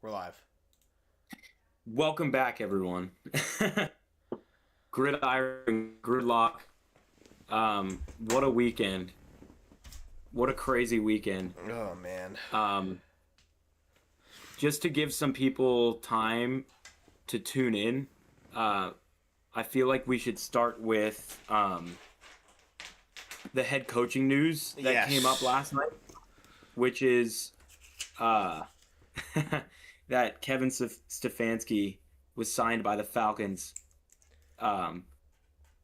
We're live. Welcome back, everyone. Gridiron, gridlock. What a weekend! What a crazy weekend. Oh man. Um, just to give some people time to tune in, uh, I feel like we should start with the head coaching news that came up Yes. last night, which is uh, that Kevin Stefanski was signed by the Falcons. Um,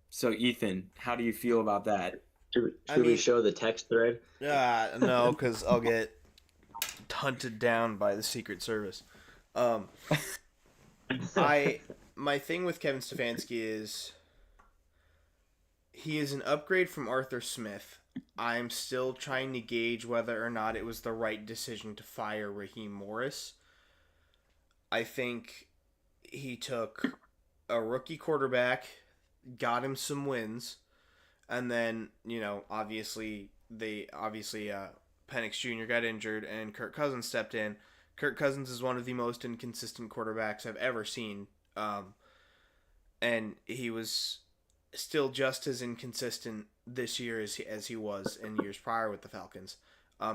so, Ethan, how do you feel about that? I Should we mean, show the text thread? no, because I'll get hunted down by the Secret Service. Um, I my thing with Kevin Stefanski is he is an upgrade from Arthur Smith. I'm still trying to gauge whether or not it was the right decision to fire Raheem Morris. I think he took a rookie quarterback, got him some wins, and then obviously Penix Jr. got injured and Kirk Cousins stepped in. Kirk Cousins is one of the most inconsistent quarterbacks I've ever seen, and he was still just as inconsistent this year as he was in years prior with the Falcons.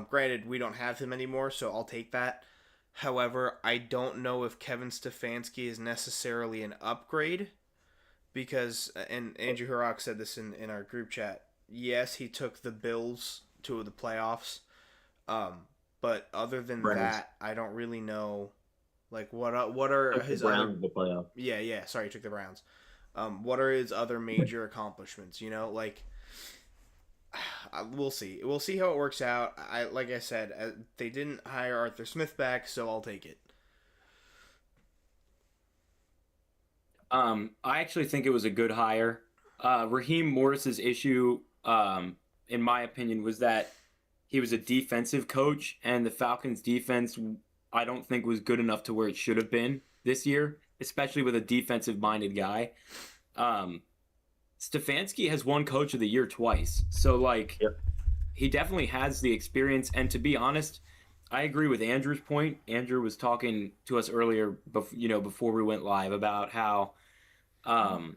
Granted, we don't have him anymore, so I'll take that. However, I don't know if Kevin Stefanski is necessarily an upgrade because, and Andrew Hurock said this in our group chat. Yes, he took the Bills to the playoffs, but other than Browns. that, I don't really know. Like what are Took the his Browns other? to the playoff. Yeah. Sorry, he took the Browns. What are his other major accomplishments? We'll see. We'll see how it works out. Like I said, they didn't hire Arthur Smith back, so I'll take it. I actually think it was a good hire. Raheem Morris's issue, in my opinion, was that he was a defensive coach, and the Falcons' defense, I don't think, was good enough to where it should have been this year, especially with a defensive-minded guy. Um, Stefanski has won Coach of the Year twice, so Yep. he definitely has the experience. And to be honest, I agree with Andrew's point. Andrew was talking to us earlier, before we went live about how um,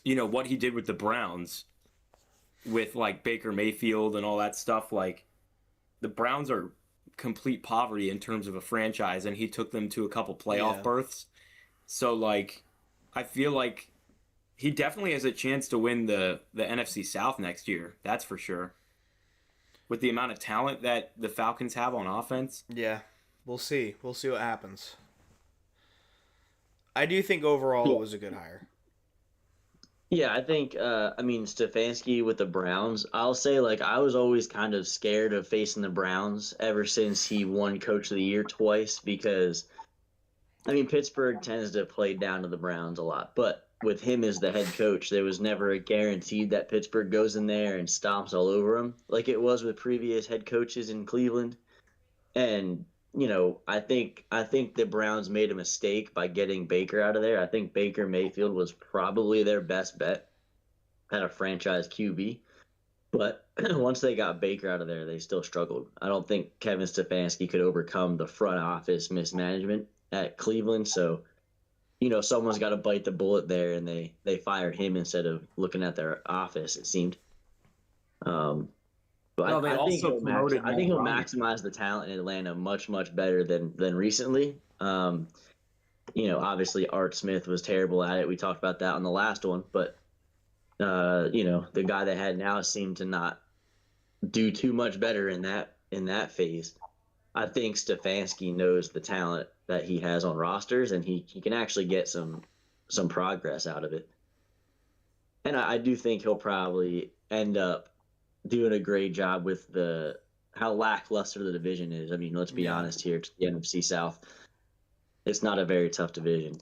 what he did with the Browns with like Baker Mayfield and all that stuff. Like the Browns are complete poverty in terms of a franchise, and he took them to a couple playoff Yeah. berths. So like, I feel like he definitely has a chance to win the NFC South next year. That's for sure. With the amount of talent that the Falcons have on offense. Yeah, we'll see. We'll see what happens. I do think overall it Yeah. was a good hire. Yeah, I think Stefanski with the Browns, I'll say like I was always kind of scared of facing the Browns ever since he won Coach of the Year twice because Pittsburgh tends to play down to the Browns a lot, but with him as the head coach, there was never a guaranteed that Pittsburgh goes in there and stomps all over him like it was with previous head coaches in Cleveland. And I think the Browns made a mistake by getting Baker out of there. I think Baker Mayfield was probably their best bet at a franchise QB. But once they got Baker out of there, they still struggled. I don't think Kevin Stefanski could overcome the front office mismanagement at Cleveland. So, someone's got to bite the bullet there, and they fired him instead of looking at their office, it seemed. Um, but Well, they I think also promoted I Matt think he'll Ryan. maximize the talent in Atlanta much better than recently. Obviously Art Smith was terrible at it. We talked about that on the last one, but the guy they had now seemed to not do too much better in that phase. I think Stefanski knows the talent that he has on rosters, and he can actually get some progress out of it. And I do think he'll probably end up doing a great job with the how lackluster the division is. Let's be Yeah. honest here. It's the NFC South. It's not a very tough division.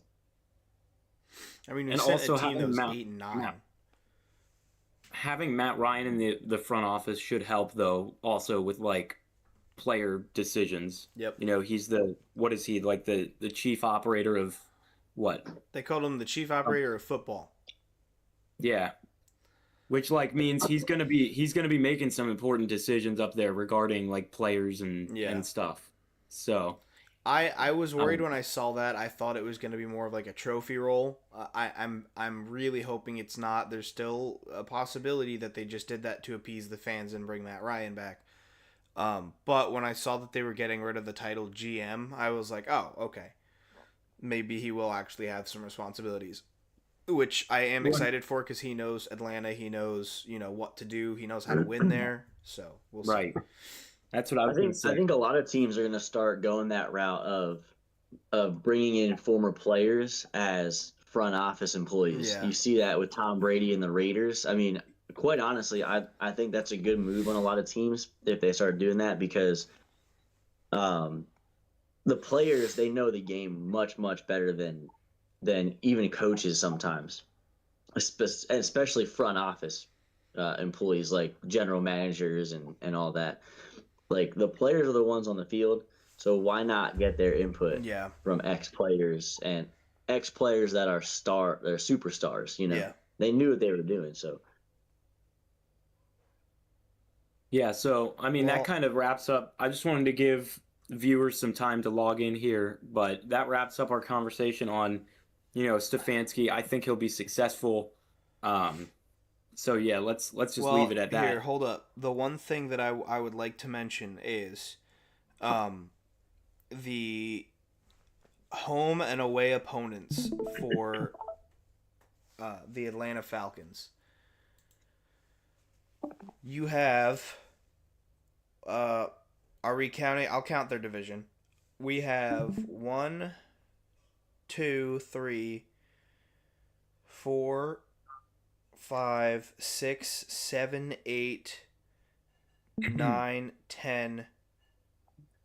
We And sent a also team that was 8-9. having Matt Ryan in the front office should help, though, also with like player decisions. Yep. He's what is he, like the chief operator of what? They called him the chief operator of football. Yeah. Which like means he's gonna be making some important decisions up there regarding like players and Yeah. and stuff. So I was worried when I saw that. I thought it was going to be more of like a trophy roll. I'm really hoping it's not. There's still a possibility that they just did that to appease the fans and bring Matt Ryan back. But when I saw that they were getting rid of the title GM, I was like, oh, okay. Maybe he will actually have some responsibilities, which I am excited for because he knows Atlanta. He knows, what to do. He knows how to win there. So we'll see. Right. That's what I was going to say. I think a lot of teams are going to start going that route of bringing in former players as front office employees. Yeah. You see that with Tom Brady and the Raiders. I mean, quite honestly, I think that's a good move on a lot of teams if they start doing that because the players, they know the game much, much better than even coaches sometimes, especially front office employees like general managers and all that. Like the players are the ones on the field, so why not get their input from ex players that are they're superstars, Yeah. They knew what they were doing, so Yeah, so I mean that kind of wraps up. I just wanted to give viewers some time to log in here, but that wraps up our conversation on, Stefanski. I think he'll be successful. So yeah, let's just leave it at that. Here, hold up. The one thing that I would like to mention is the home and away opponents for the Atlanta Falcons. You have are we counting? I'll count their division. We have 1, 2, 3, 4, 5, 6, 7, 8, 9, 10.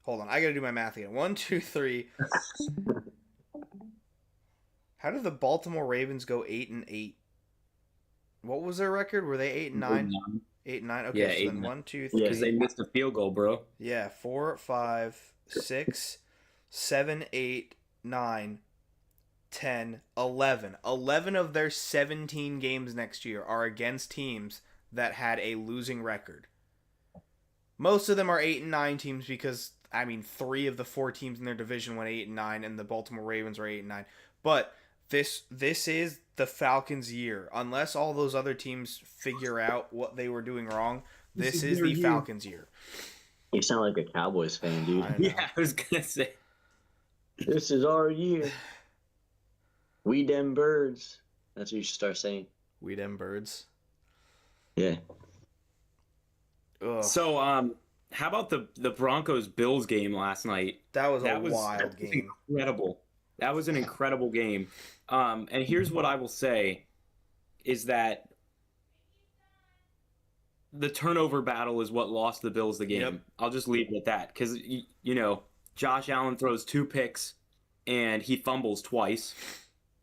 Hold on, I gotta do my math again. 1, 2, 3. How did the Baltimore Ravens go 8-8? What was their record? Were they 8-9? 8-9. Okay, Yeah, so 8 then 9. 1, 2, 3. Because they missed a field goal, bro. Yeah, 4, 5, 6, 7, 8, 9, 10, 11. 11 of their 17 games next year are against teams that had a losing record. Most of them are 8-9 teams because, 3 of the 4 teams in their division went 8-9, and the Baltimore Ravens were 8-9. But this is the Falcons' year. Unless all those other teams figure out what they were doing wrong, this is the Falcons' year. You sound like a Cowboys fan, dude. Yeah, I was gonna say. This is our year. We dem birds. That's what you should start saying. We dem birds. Yeah. Ugh. So, how about the Broncos Bills game last night? That was a wild game. Incredible. That was an incredible game. And here's what I will say is that the turnover battle is what lost the Bills the game. Yep. I'll just leave it at that because, Josh Allen throws 2 picks and he fumbles twice.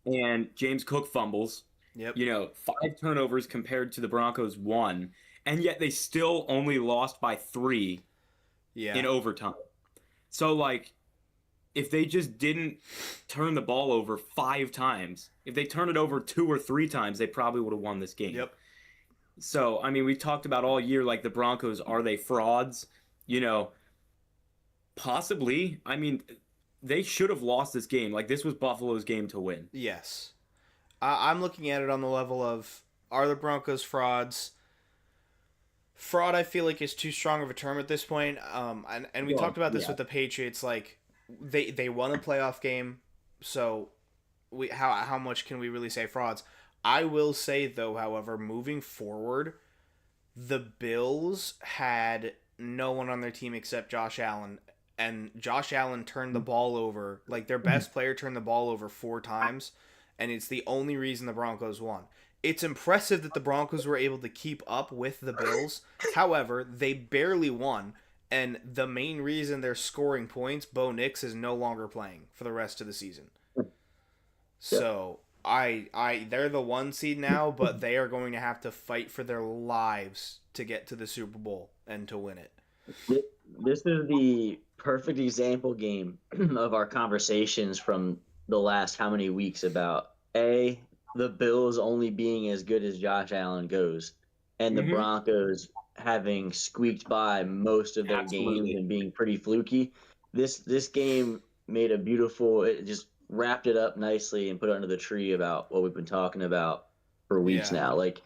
And James Cook fumbles. Yep. 5 turnovers compared to the Broncos 1. And yet they still only lost by 3 in overtime. So, if they just didn't turn the ball over 5 times, if they turned it over 2 or 3 times, they probably would have won this game. Yep. So, we talked about all year, the Broncos, are they frauds? Possibly. They should have lost this game. This was Buffalo's game to win. Yes. I'm looking at it on the level of, are the Broncos frauds? Fraud, I feel like, is too strong of a term at this point. And we talked about this with the Patriots. They won a playoff game, so how much can we really say frauds? I will say, though, however, moving forward, the Bills had no one on their team except Josh Allen, and Josh Allen turned the ball over. Their best player turned the ball over 4 times, and it's the only reason the Broncos won. It's impressive that the Broncos were able to keep up with the Bills. However, they barely won, and the main reason they're scoring points, Bo Nix is no longer playing for the rest of the season. So, they're the 1 seed now, but they are going to have to fight for their lives to get to the Super Bowl and to win it. This is the perfect example game of our conversations from the last how many weeks about the Bills only being as good as Josh Allen goes, and the Broncos having squeaked by most of their games and being pretty fluky. This game made a beautiful. It just wrapped it up nicely and put it under the tree about what we've been talking about for weeks Yeah. now. Like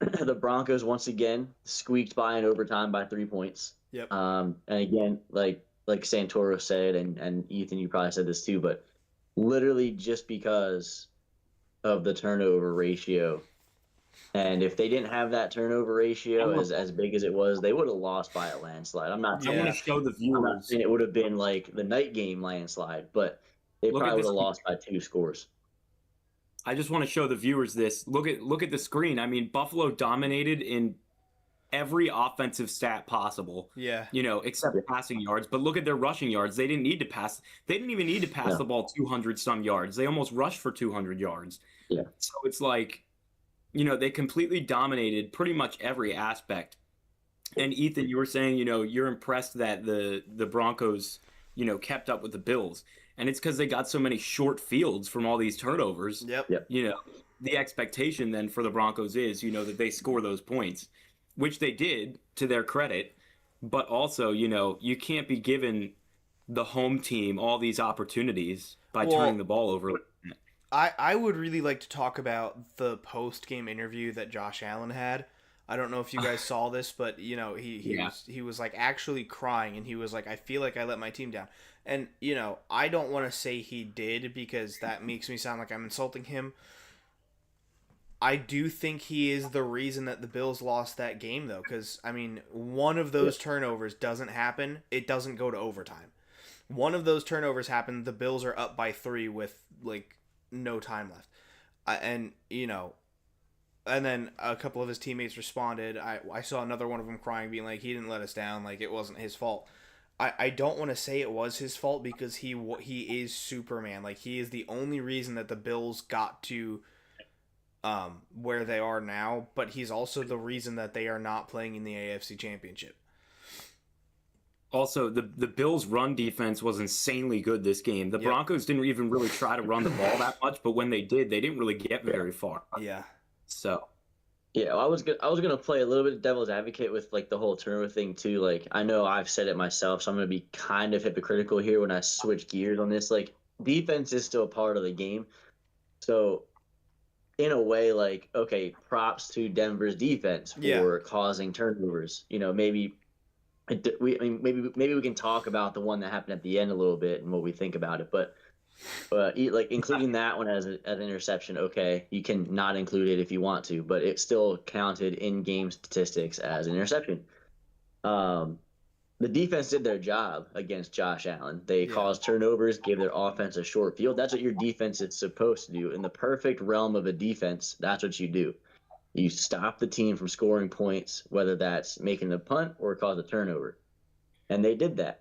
the Broncos once again squeaked by in overtime by 3 points. Yep. And again, like Santoro said, and Ethan, you probably said this too, but literally just because of the turnover ratio. And if they didn't have that turnover ratio as big as it was, they would have lost by a landslide. I'm not I saying, want Yeah. to show the I'm not viewers. saying it would have been like the night game landslide, but they Look at probably would this. have lost by 2 scores. I just want to show the viewers this. Look at the screen. I mean, Buffalo dominated in every offensive stat possible. Yeah. Except passing yards. But look at their rushing yards. They didn't need to pass. They didn't even need to pass the ball 200 some yards. They almost rushed for 200 yards. Yeah. So it's like, they completely dominated pretty much every aspect. And Ethan, you were saying, you're impressed that the Broncos, kept up with the Bills. And it's because they got so many short fields from all these turnovers. Yep. The expectation then for the Broncos is, that they score those points, which they did to their credit. But also, you can't be giving the home team all these opportunities by turning the ball over. I would really like to talk about the post-game interview that Josh Allen had. I don't know if you guys saw this, but he was like actually crying, and he was like, I feel like I let my team down. And I don't want to say he did because that makes me sound like I'm insulting him. I do think he is the reason that the Bills lost that game, though, because I mean, one of those turnovers doesn't happen, it doesn't go to overtime. One of those turnovers happened, the Bills are up by 3 with like no time left. And then a couple of his teammates responded. I saw another one of them crying, being like, he didn't let us down, like it wasn't his fault. I don't want to say it was his fault because he is Superman. Like, he is the only reason that the Bills got to where they are now, but he's also the reason that they are not playing in the AFC Championship. Also, the Bills' run defense was insanely good this game. The Broncos didn't even really try to run the ball that much, but when they did, they didn't really get very far. Yeah. So. Yeah, I was gonna play a little bit of devil's advocate with like the whole turnover thing too. Like, I know I've said it myself, so I'm gonna be kind of hypocritical here when I switch gears on this. Like, defense is still a part of the game, so in a way, like, okay, props to Denver's defense for causing turnovers. Maybe maybe we can talk about the one that happened at the end a little bit and what we think about it, but like including that one as an interception, okay, you can not include it if you want to, but it still counted in game statistics as an interception. The defense did their job against Josh Allen. They caused turnovers, gave their offense a short field. That's what your defense is supposed to do. In the perfect realm of a defense, that's what you do. You stop the team from scoring points, whether that's making a punt or cause a turnover. And they did that.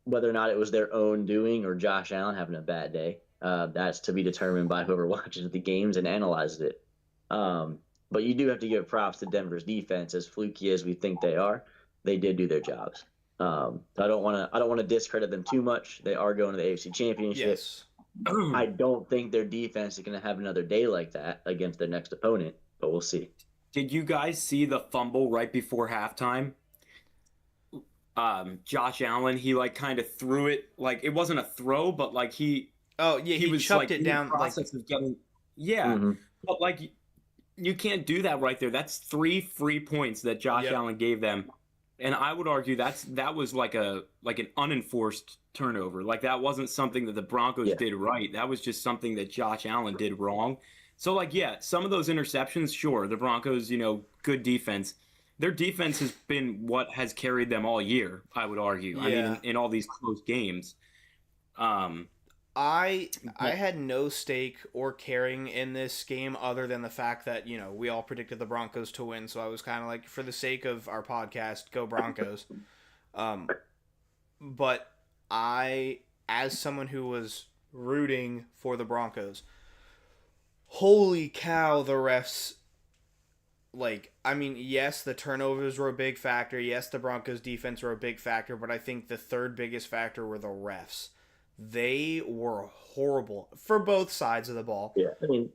Whether or not it was their own doing or Josh Allen having a bad day, that's to be determined by whoever watches the games and analyzes it. But you do have to give props to Denver's defense, as fluky as we think they are. They did do their jobs. So I don't want to discredit them too much. They are going to the AFC Championship. Yes. I don't think their defense is going to have another day like that against their next opponent, but we'll see. Did you guys see the fumble right before halftime? Josh Allen, he like kind of threw it, like it wasn't a throw, but like he was chucked like, it down. In the process of getting, but like you can't do that right there. That's 3 free points that Josh Allen gave them, and I would argue that was like an unenforced turnover. Like, that wasn't something that the Broncos did right. That was just something that Josh Allen did wrong. So like, some of those interceptions, sure, the Broncos, good defense. Their defense has been what has carried them all year, I would argue. I mean, in all these close games. I had no stake or caring in this game other than the fact that, we all predicted the Broncos to win, so I was kind of like, for the sake of our podcast, go Broncos. But I, as someone who was rooting for the Broncos, holy cow, the refs... Like, I mean, yes, the turnovers were a big factor. Yes, the Broncos' defense were a big factor. But I think the third biggest factor were the refs. They were horrible for both sides of the ball. Yeah, I mean,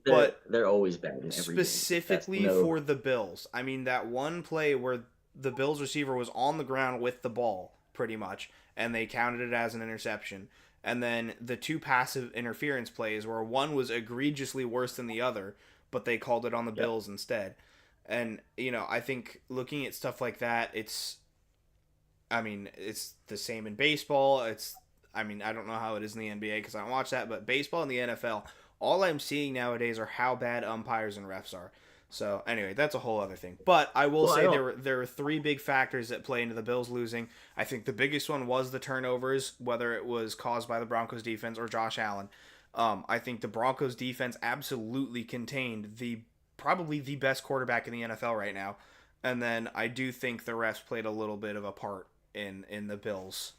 they're always bad in every specifically game. For the Bills. I mean, that one play where the Bills receiver was on the ground with the ball, pretty much, and they counted it as an interception. And then the two passive interference plays where one was egregiously worse than the other, but they called it on the Bills instead. And, I think looking at stuff like that, it's the same in baseball. I don't know how it is in the NBA because I don't watch that, but baseball and the NFL, all I'm seeing nowadays are how bad umpires and refs are. So anyway, that's a whole other thing. But I will say there were three big factors that play into the Bills losing. I think the biggest one was the turnovers, whether it was caused by the Broncos defense or Josh Allen. I think the Broncos defense absolutely contained probably the best quarterback in the NFL right now. And then I do think the refs played a little bit of a part in the Bills.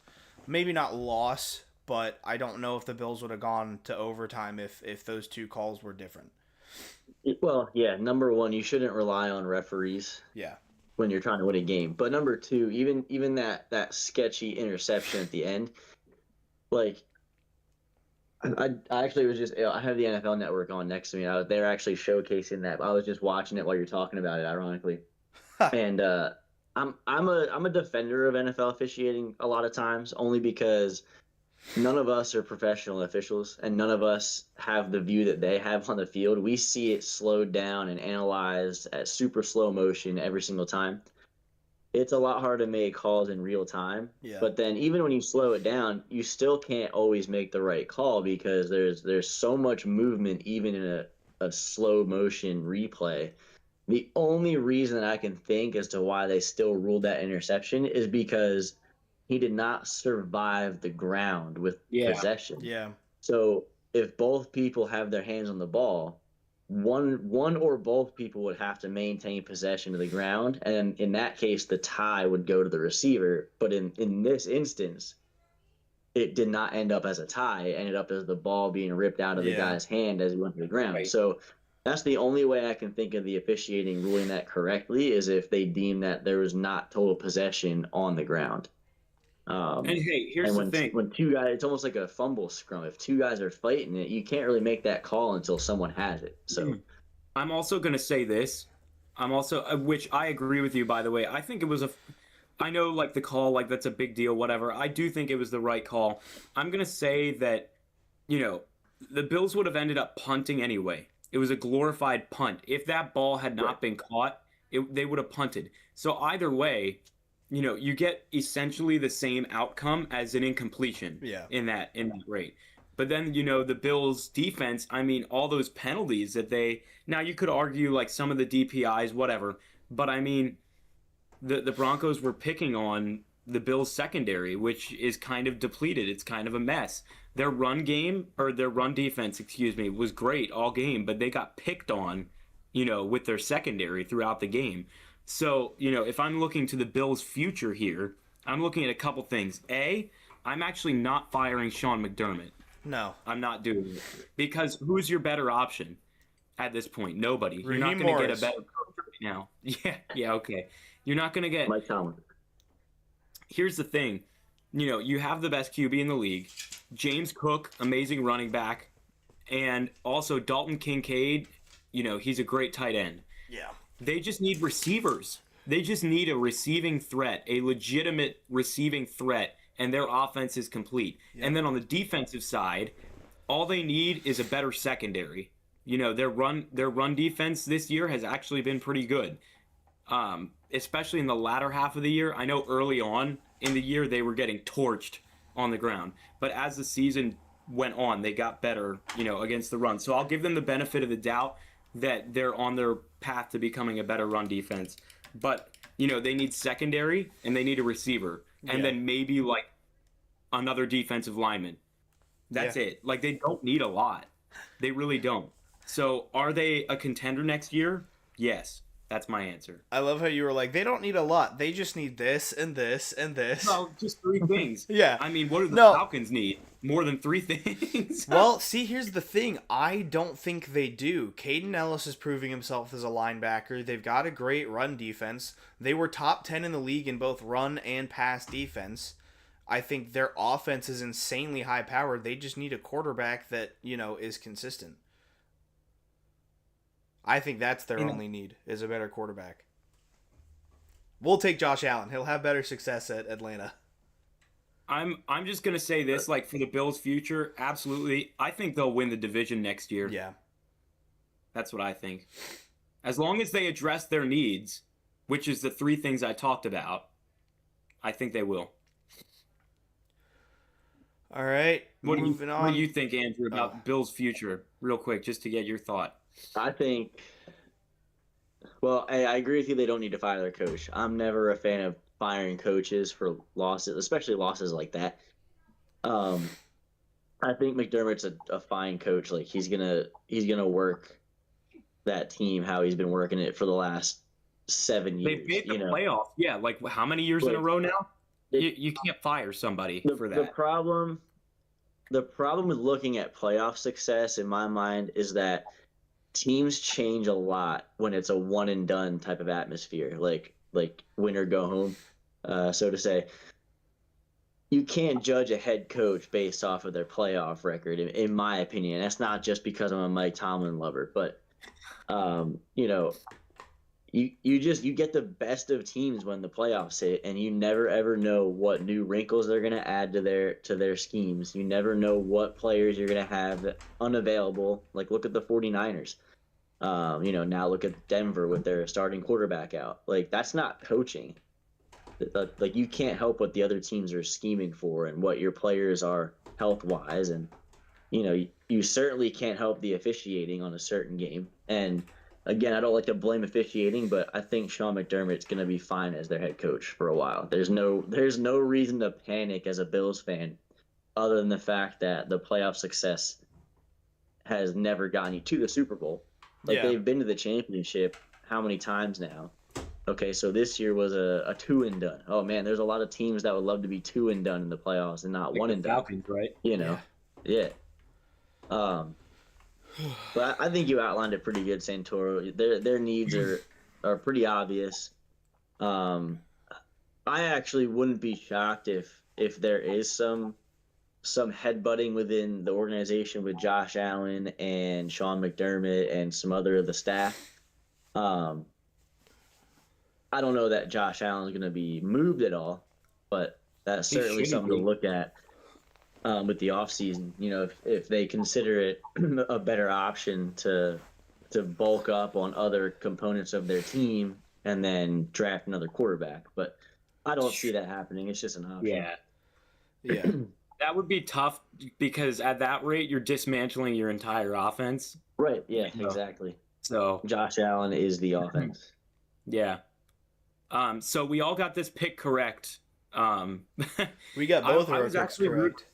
Maybe not loss, but I don't know if the Bills would have gone to overtime if those two calls were different. Well, yeah, number one, you shouldn't rely on referees. Yeah. When you're trying to win a game. But number two, even that sketchy interception at the end, like I actually was just I have the NFL Network on next to me. They're actually showcasing that. I was just watching it while you're talking about it, ironically. And I'm a defender of NFL officiating a lot of times, only because none of us are professional officials and none of us have the view that they have on the field. We see it slowed down and analyzed at super slow motion every single time. It's a lot harder to make calls in real time. Yeah. But then even when you slow it down, you still can't always make the right call because there's so much movement even in a slow motion replay. The only reason that I can think as to why they still ruled that interception is because he did not survive the ground with possession. Yeah. So if both people have their hands on the ball, one or both people would have to maintain possession of the ground, and in that case, the tie would go to the receiver. But in this instance, it did not end up as a tie. It ended up as the ball being ripped out of the guy's hand as he went to the ground. Right. So that's the only way I can think of the officiating ruling that correctly is if they deem that there was not total possession on the ground. And hey, here's the thing. When two guys, it's almost like a fumble scrum. If two guys are fighting it, you can't really make that call until someone has it. So I'm also going to say this. Which I agree with you, by the way. I think it was I know like the call, like that's a big deal, whatever. I do think it was the right call. I'm going to say that, the Bills would have ended up punting anyway. It was a glorified punt. If that ball had not been caught, they would have punted. So either way, you get essentially the same outcome as an incompletion in that rate. But then, the Bills defense, all those penalties that now you could argue like some of the DPIs, whatever. But the Broncos were picking on the Bills secondary, which is kind of depleted. It's kind of a mess. Their run defense, was great all game, but they got picked on, with their secondary throughout the game. So, if I'm looking to the Bills' future here, I'm looking at a couple things. A, I'm actually not firing Sean McDermott. No. I'm not doing it. Because who's your better option at this point? Nobody. You're not Raheem going to get Morris. a better coach right now. Yeah, okay. You're not going to get... Mike Tomlin. Here's the thing. You have the best QB in the league. James Cook, amazing running back. And also Dalton Kincaid, he's a great tight end. Yeah. They just need receivers. They just need a receiving threat, a legitimate receiving threat, and their offense is complete. Yeah. And then on the defensive side, all they need is a better secondary. Their run defense this year has actually been pretty good, especially in the latter half of the year. I know early on in the year they were getting torched on the ground, but as the season went on, they got better, against the run. So I'll give them the benefit of the doubt that they're on their path to becoming a better run defense. But, they need secondary and they need a receiver. And then maybe like another defensive lineman. That's it. Like they don't need a lot. They really don't. So are they a contender next year? Yes. That's my answer. I love how you were like, they don't need a lot. They just need this and this and this. Well, just three things. Yeah. What do the Falcons need? More than three things? Well, see, here's the thing. I don't think they do. Caden Ellis is proving himself as a linebacker. They've got a great run defense. They were top 10 in the league in both run and pass defense. I think their offense is insanely high powered. They just need a quarterback that, is consistent. I think that's their only need, is a better quarterback. We'll take Josh Allen. He'll have better success at Atlanta. I'm just gonna say this, like for the Bills' future, absolutely. I think they'll win the division next year. Yeah. That's what I think. As long as they address their needs, which is the three things I talked about, I think they will. All right. Moving on. What do you think, Andrew, about Bill's future? Real quick, just to get your thought. I think. Well, I agree with you. They don't need to fire their coach. I'm never a fan of firing coaches for losses, especially losses like that. I think McDermott's a fine coach. Like he's gonna work that team how he's been working it for the last 7 years. They made the playoff. Yeah, like how many years in a row now? You can't fire somebody for that. The problem with looking at playoff success in my mind is that teams change a lot when it's a one and done type of atmosphere, like win or go home, so to say. You can't judge a head coach based off of their playoff record, in my opinion. That's not just because I'm a Mike Tomlin lover, but you get the best of teams when the playoffs hit, and you never ever know what new wrinkles they're going to add to their schemes. You never know what players you're going to have unavailable. Like look at the 49ers. Now look at Denver with their starting quarterback out. Like that's not coaching. Like you can't help what the other teams are scheming for and what your players are health wise, and you certainly can't help the officiating on a certain game. And again, I don't like to blame officiating, but I think Sean McDermott's going to be fine as their head coach for a while. There's no reason to panic as a Bills fan, other than the fact that the playoff success has never gotten you to the Super Bowl. Like they've been to the championship how many times now? Okay, so this year was a 2 and done. Oh man, there's a lot of teams that would love to be 2 and done in the playoffs and not 1 and done. Falcons, right? Yeah. But I think you outlined it pretty good, Santoro. Their needs are pretty obvious. I actually wouldn't be shocked if there is some headbutting within the organization with Josh Allen and Sean McDermott and some other of the staff. I don't know that Josh Allen is going to be moved at all, but that's certainly something to look at with the offseason. If they consider it a better option to bulk up on other components of their team and then draft another quarterback. But I don't see that happening. It's just an option. Yeah. That would be tough because at that rate, you're dismantling your entire offense. Right. Yeah, exactly. So Josh Allen is the offense. Yeah. So we all got this pick correct. We got both of our picks correct.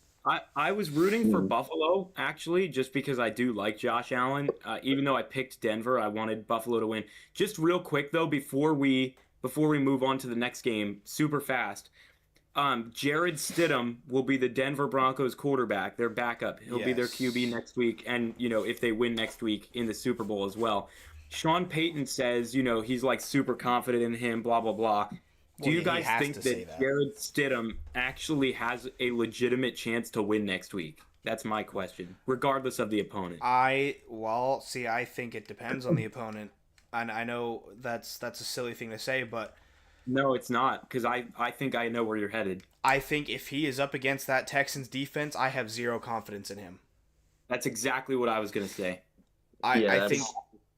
I was rooting for Buffalo, actually, just because I do like Josh Allen. Even though I picked Denver, I wanted Buffalo to win. Just real quick, though, before we move on to the next game, super fast, Jared Stidham will be the Denver Broncos quarterback, their backup. He'll be their QB next week, and, if they win next week in the Super Bowl as well. Sean Payton says, he's like super confident in him, blah, blah, blah. Do you guys think that Jared Stidham actually has a legitimate chance to win next week? That's my question, regardless of the opponent. I think it depends on the opponent. And I know that's a silly thing to say, but... No, it's not, because I think I know where you're headed. I think if he is up against that Texans defense, I have zero confidence in him. That's exactly what I was going to say. I think...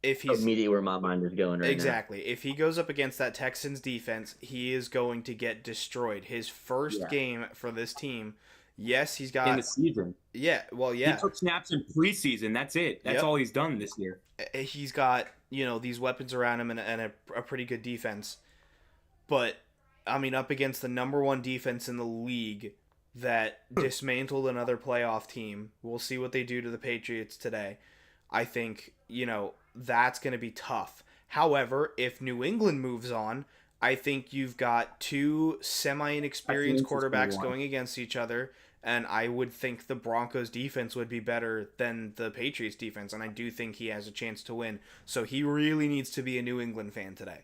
If he's immediately where my mind is going right now. Exactly. If he goes up against that Texans defense, he is going to get destroyed. His first game for this team, yes, he's got... In the season. Yeah, well, yeah. He took snaps in preseason. That's it. That's all he's done this year. He's got, these weapons around him and a pretty good defense. But, up against the number one defense in the league that dismantled another playoff team, we'll see what they do to the Patriots today. I think, that's going to be tough. However, if New England moves on, I think you've got two semi-inexperienced quarterbacks going against each other, and I would think the Broncos defense would be better than the Patriots defense, and I do think he has a chance to win. So he really needs to be a New England fan today.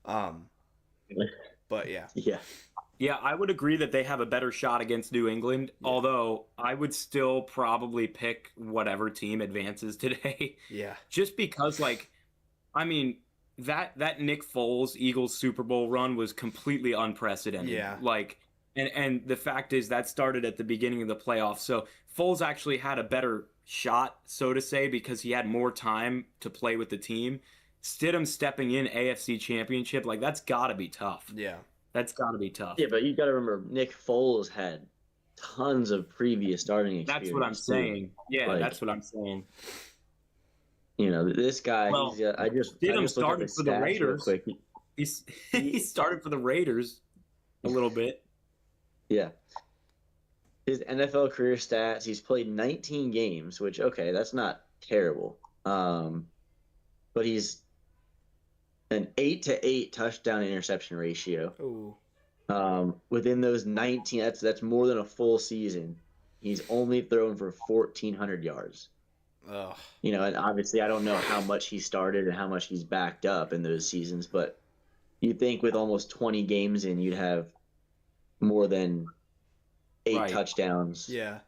But yeah. Yeah, I would agree that they have a better shot against New England, although I would still probably pick whatever team advances today. Yeah. Just because, that Nick Foles Eagles Super Bowl run was completely unprecedented. Yeah. And the fact is that started at the beginning of the playoffs. So Foles actually had a better shot, so to say, because he had more time to play with the team. Stidham stepping in AFC Championship, like that's got to be tough. Yeah. That's got to be tough. Yeah, but you got to remember, Nick Foles had tons of previous starting experience. That's what I'm saying. Yeah, Like, that's what I'm saying. You know, this guy. Well, I just Stidham looked at the started for the stats real Raiders. quick. He started for the Raiders a little bit. Yeah. His NFL career stats, he's played 19 games, which, okay, that's not terrible. But he's an 8-to-8 touchdown interception ratio. Ooh. Within those 19, that's more than a full season. He's only thrown for 1,400 yards. Ugh. You know, and obviously I don't know how much he started and how much he's backed up in those seasons, but you think with almost 20 games in, you'd have more than 8 touchdowns. Yeah.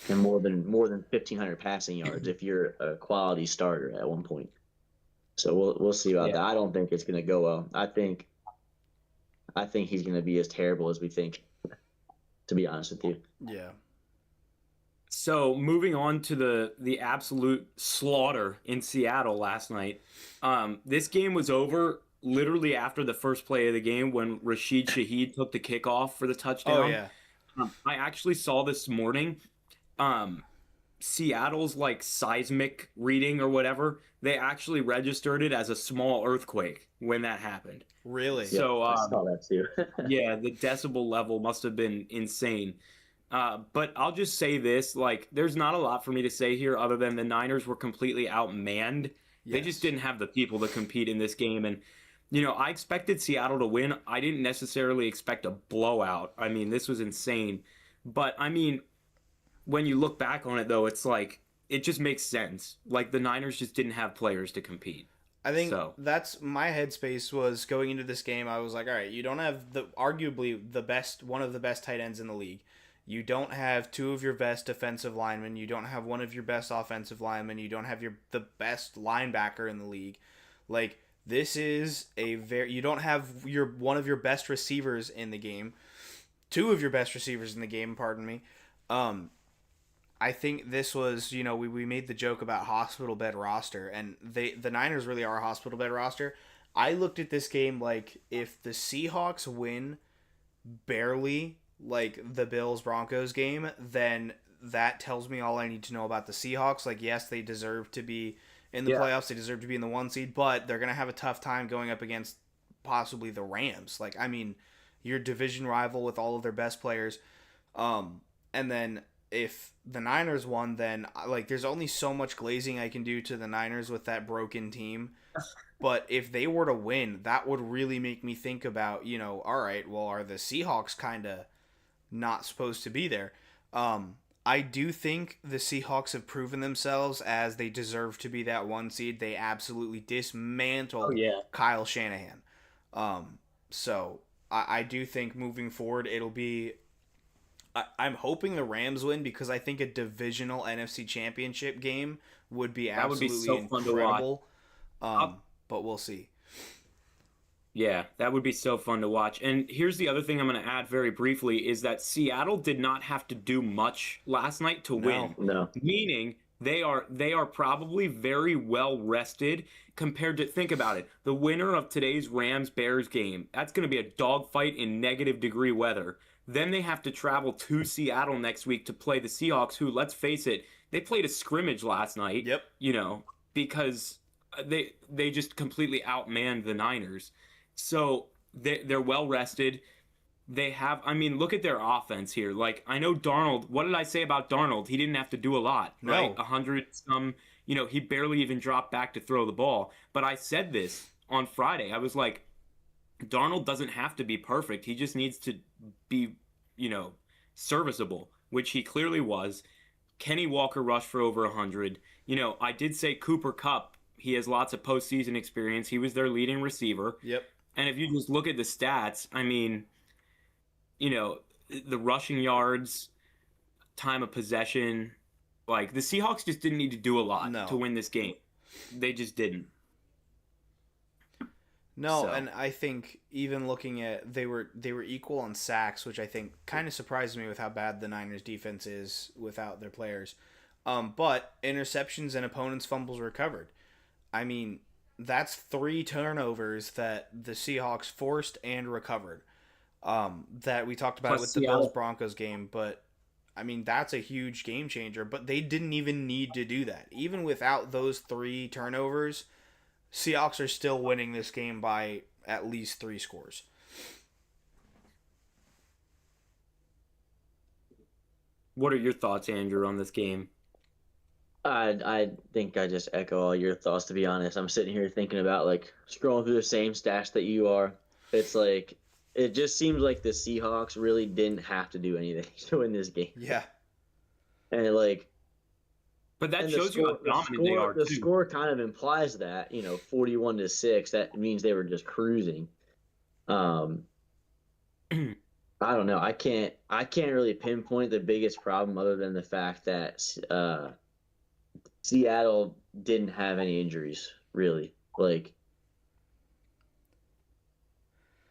And more than 1,500 passing yards if you're a quality starter at one point. So we'll see about that. I don't think it's going to go well. I think he's going to be as terrible as we think, to be honest with you. Yeah. So moving on to the absolute slaughter in Seattle last night. This game was over literally after the first play of the game when Rashid Shaheed took the kickoff for the touchdown. Oh, yeah. I actually saw this morning Seattle's like seismic reading or whatever. They actually registered it as a small earthquake when that happened. Really? So I saw that too. yeah, the decibel level must have been insane. But I'll just say this, like, there's not a lot for me to say here other than the Niners were completely outmanned. They just didn't have the people to compete in this game. And, you know, I expected Seattle to win. I didn't necessarily expect a blowout. I mean, this was insane. But, I mean, when you look back on it, though, it's like, it just makes sense. Like, the Niners just didn't have players to compete. I think that's my headspace was going into this game. I was like, all right, you don't have arguably one of the best tight ends in the league. You don't have two of your best defensive linemen. You don't have one of your best offensive linemen. You don't have the best linebacker in the league. Like, this is you don't have one of your best receivers in the game. Two of your best receivers in the game, pardon me. I think this was, you know, we made the joke about hospital bed roster, and the Niners really are a hospital bed roster. I looked at this game like, if the Seahawks win barely, like the Bills-Broncos game, then that tells me all I need to know about the Seahawks. Like, yes, they deserve to be in the playoffs. They deserve to be in the 1 seed, but they're going to have a tough time going up against possibly the Rams. Like, I mean, your division rival with all of their best players. And then if the Niners won, then, like, there's only so much glazing I can do to the Niners with that broken team. But if they were to win, that would really make me think about, you know, all right, well, are the Seahawks kind of not supposed to be there? I do think the Seahawks have proven themselves as they deserve to be that 1 seed. They absolutely dismantled Kyle Shanahan. So I do think moving forward it'll be... I'm hoping the Rams win because I think a divisional NFC championship game would be absolutely so incredible. But we'll see. Yeah, that would be so fun to watch. And here's the other thing I'm going to add very briefly is that Seattle did not have to do much last night to win. No. Meaning they are probably very well rested compared to, think about it, the winner of today's Rams-Bears game, that's going to be a dogfight in negative degree weather. Then they have to travel to Seattle next week to play the Seahawks, who, let's face it, they played a scrimmage last night. Yep. You know, because they just completely outmanned the Niners. So they're well rested. They have, I mean, look at their offense here. Like, I know Darnold, what did I say about Darnold? He didn't have to do a lot, right? 100 some, you know, he barely even dropped back to throw the ball. But I said this on Friday. I was like, Darnold doesn't have to be perfect. He just needs to be, you know, serviceable, which he clearly was. Kenny Walker rushed for over 100. You know, I did say Cooper Kupp, he has lots of postseason experience. He was their leading receiver. Yep. And if you just look at the stats, I mean, you know, the rushing yards, time of possession, like the Seahawks just didn't need to do a lot to win this game. They just didn't. No, So and I think even looking at they were equal on sacks, which I think kind of surprised me with how bad the Niners defense is without their players. But interceptions and opponents' fumbles recovered. I mean, that's 3 turnovers that the Seahawks forced and recovered. That we talked about it plus with the Bills Seattle. Broncos game, but I mean that's a huge game changer. But they didn't even need to do that. Even without those 3 turnovers, Seahawks are still winning this game by at least 3 scores. What are your thoughts, Andrew, on this game? I think I just echo all your thoughts. To be honest, I'm sitting here thinking about like scrolling through the same stats that you are. It's like it just seems like the Seahawks really didn't have to do anything to win this game, Yeah, and like But that and shows you how dominant they are the too. score kind of implies that 41-6. That means they were just cruising. Um, I don't know. I can't really pinpoint the biggest problem other than the fact that Seattle didn't have any injuries, really. Like,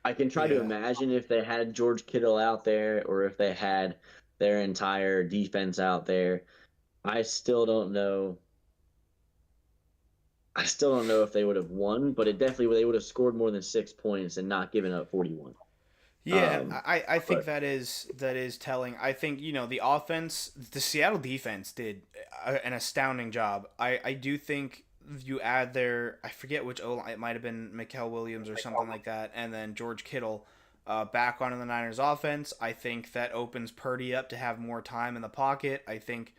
I can try to yeah, imagine if they had George Kittle out there or if they had their entire defense out there. I still don't know. I still don't know if they would have won, but it definitely they would have scored more than 6 points and not given up 41. yeah. And Um, I think but that is telling. I think the offense, the Seattle defense did an astounding job. I do think you add their, I forget which it might have been Mikael Williams or something like that, and then George Kittle back onto the Niners offense. I think that opens Purdy up to have more time in the pocket. I think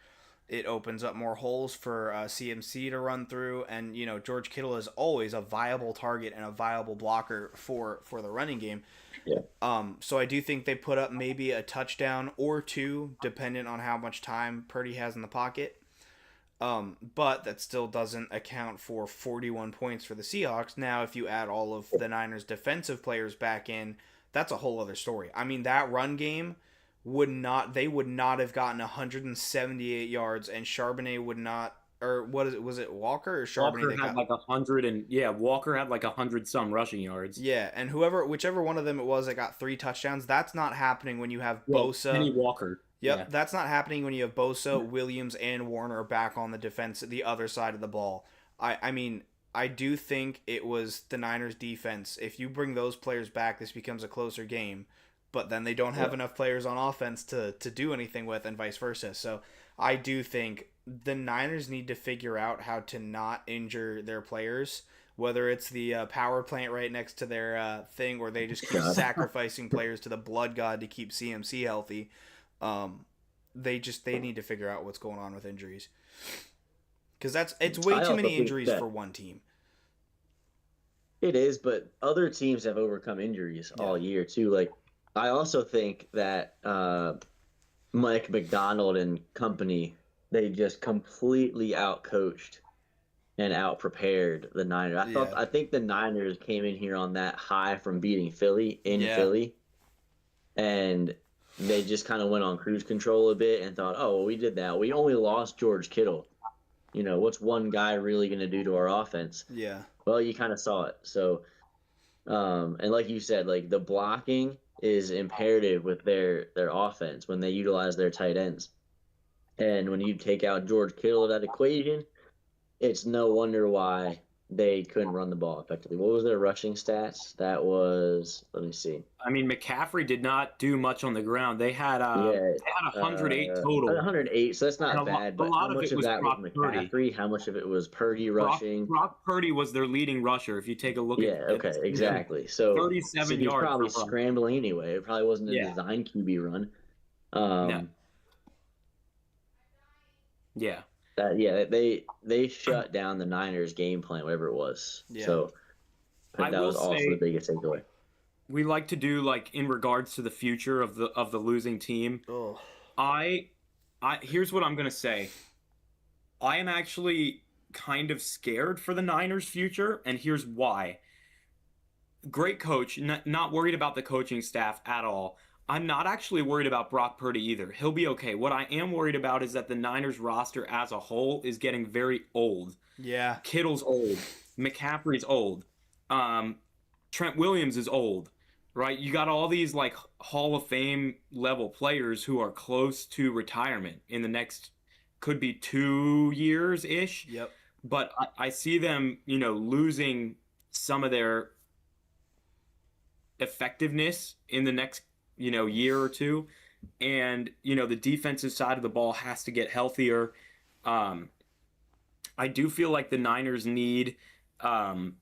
it opens up more holes for CMC to run through, and George Kittle is always a viable target and a viable blocker for the running game. yeah, So I do think they put up maybe a touchdown or two, depending on how much time Purdy has in the pocket. But that still doesn't account for 41 points for the Seahawks. Now, if you add all of the Niners' defensive players back in, that's a whole other story. I mean, that run game they would not have gotten 178 yards, and Charbonnet would not, or what is it? Was it Walker or Charbonnet Walker that had got? like 100 and yeah, Walker had like 100 some rushing yards. Yeah, and whichever one of them it was that got 3 touchdowns, that's not happening when you have Well, Bosa. Kenny Walker. Yep, Yeah. that's not happening when you have Bosa, Williams, and Warner back on the defense, the other side of the ball. I mean, I do think it was the Niners' defense. If you bring those players back, this becomes a closer game. But then they don't have yeah. enough players on offense to do anything with, and vice versa. So I do think the Niners need to figure out how to not injure their players, whether it's the power plant right next to their thing, or they just keep God. sacrificing players to the blood god to keep CMC healthy. Um, they need to figure out what's going on with injuries, because it's way I too also many think injuries that for one team. it is, but other teams have overcome injuries Yeah, all year too. Like, I also think that Mike McDonald and company, they just completely outcoached and outprepared the Niners. yeah, I think the Niners came in here on that high from beating Philly in yeah, Philly, and they just kind of went on cruise control a bit and thought, oh, well, we did that. We only lost George Kittle. What's one guy really going to do to our offense? yeah, Well, you kind of saw it. So, and like you said, like the blocking is imperative with their offense when they utilize their tight ends. And when you take out George Kittle of that equation, it's no wonder why they couldn't run the ball effectively. What was their rushing stats? That was, let me see. I mean, McCaffrey did not do much on the ground. Yeah, They had 108 total, 108. So that's and not bad. a But how lot of much it of was that was Brock Purdy. McCaffrey? How much of it was Purdy Brock, rushing? Brock Purdy was their leading rusher. If you take a look Yeah, at okay, exactly. So 37 he's yards probably per run. scrambling anyway. It probably wasn't a Yeah, design QB run. no, Um, yeah. that yeah, they shut down the Niners game plan, whatever it was. yeah. So I that will was also the say biggest takeaway. we like to do like in regards to the future of the losing team. Oh, I here's what I'm gonna say. I am actually kind of scared for the Niners' future, and here's why. Great coach, not worried about the coaching staff at all. I'm not actually worried about Brock Purdy either. He'll be okay. What I am worried about is that the Niners roster as a whole is getting very old. yeah, Kittle's old. McCaffrey's old. Um, Trent Williams is old, right? You got all these like Hall of Fame level players who are close to retirement in the next, could be 2 years ish. Yep. But I see them, losing some of their effectiveness in the next, year or two. And, the defensive side of the ball has to get healthier. I do feel like the Niners need, well,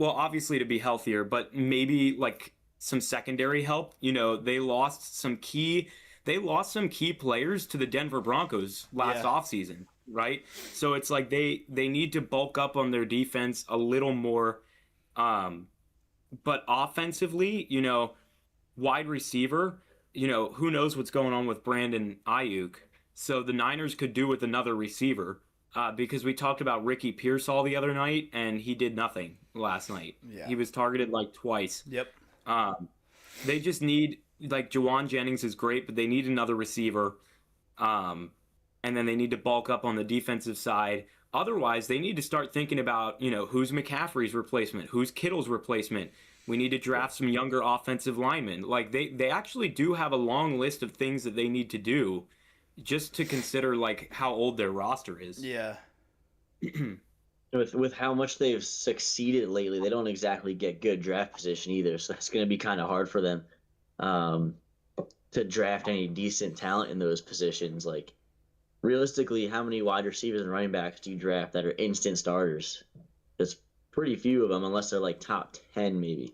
obviously to be healthier, but maybe like some secondary help. They lost some key players to the Denver Broncos last offseason, right? So it's like they need to bulk up on their defense a little more. But offensively, wide receiver, who knows what's going on with Brandon Ayuk. So the Niners could do with another receiver. Because we talked about Ricky Pearsall the other night, and he did nothing last night. Yeah. He was targeted like twice. Yep. They just need, like, Jawan Jennings is great, but they need another receiver. And then they need to bulk up on the defensive side. Otherwise, they need to start thinking about, who's McCaffrey's replacement? Who's Kittle's replacement? We need to draft some younger offensive linemen. Like, they actually do have a long list of things that they need to do, just to consider like how old their roster is. Yeah. With how much they've succeeded lately, they don't exactly get good draft position either. So that's going to be kind of hard for them to draft any decent talent in those positions. Like, realistically, how many wide receivers and running backs do you draft that are instant starters? There's pretty few of them, unless they're like top 10 maybe.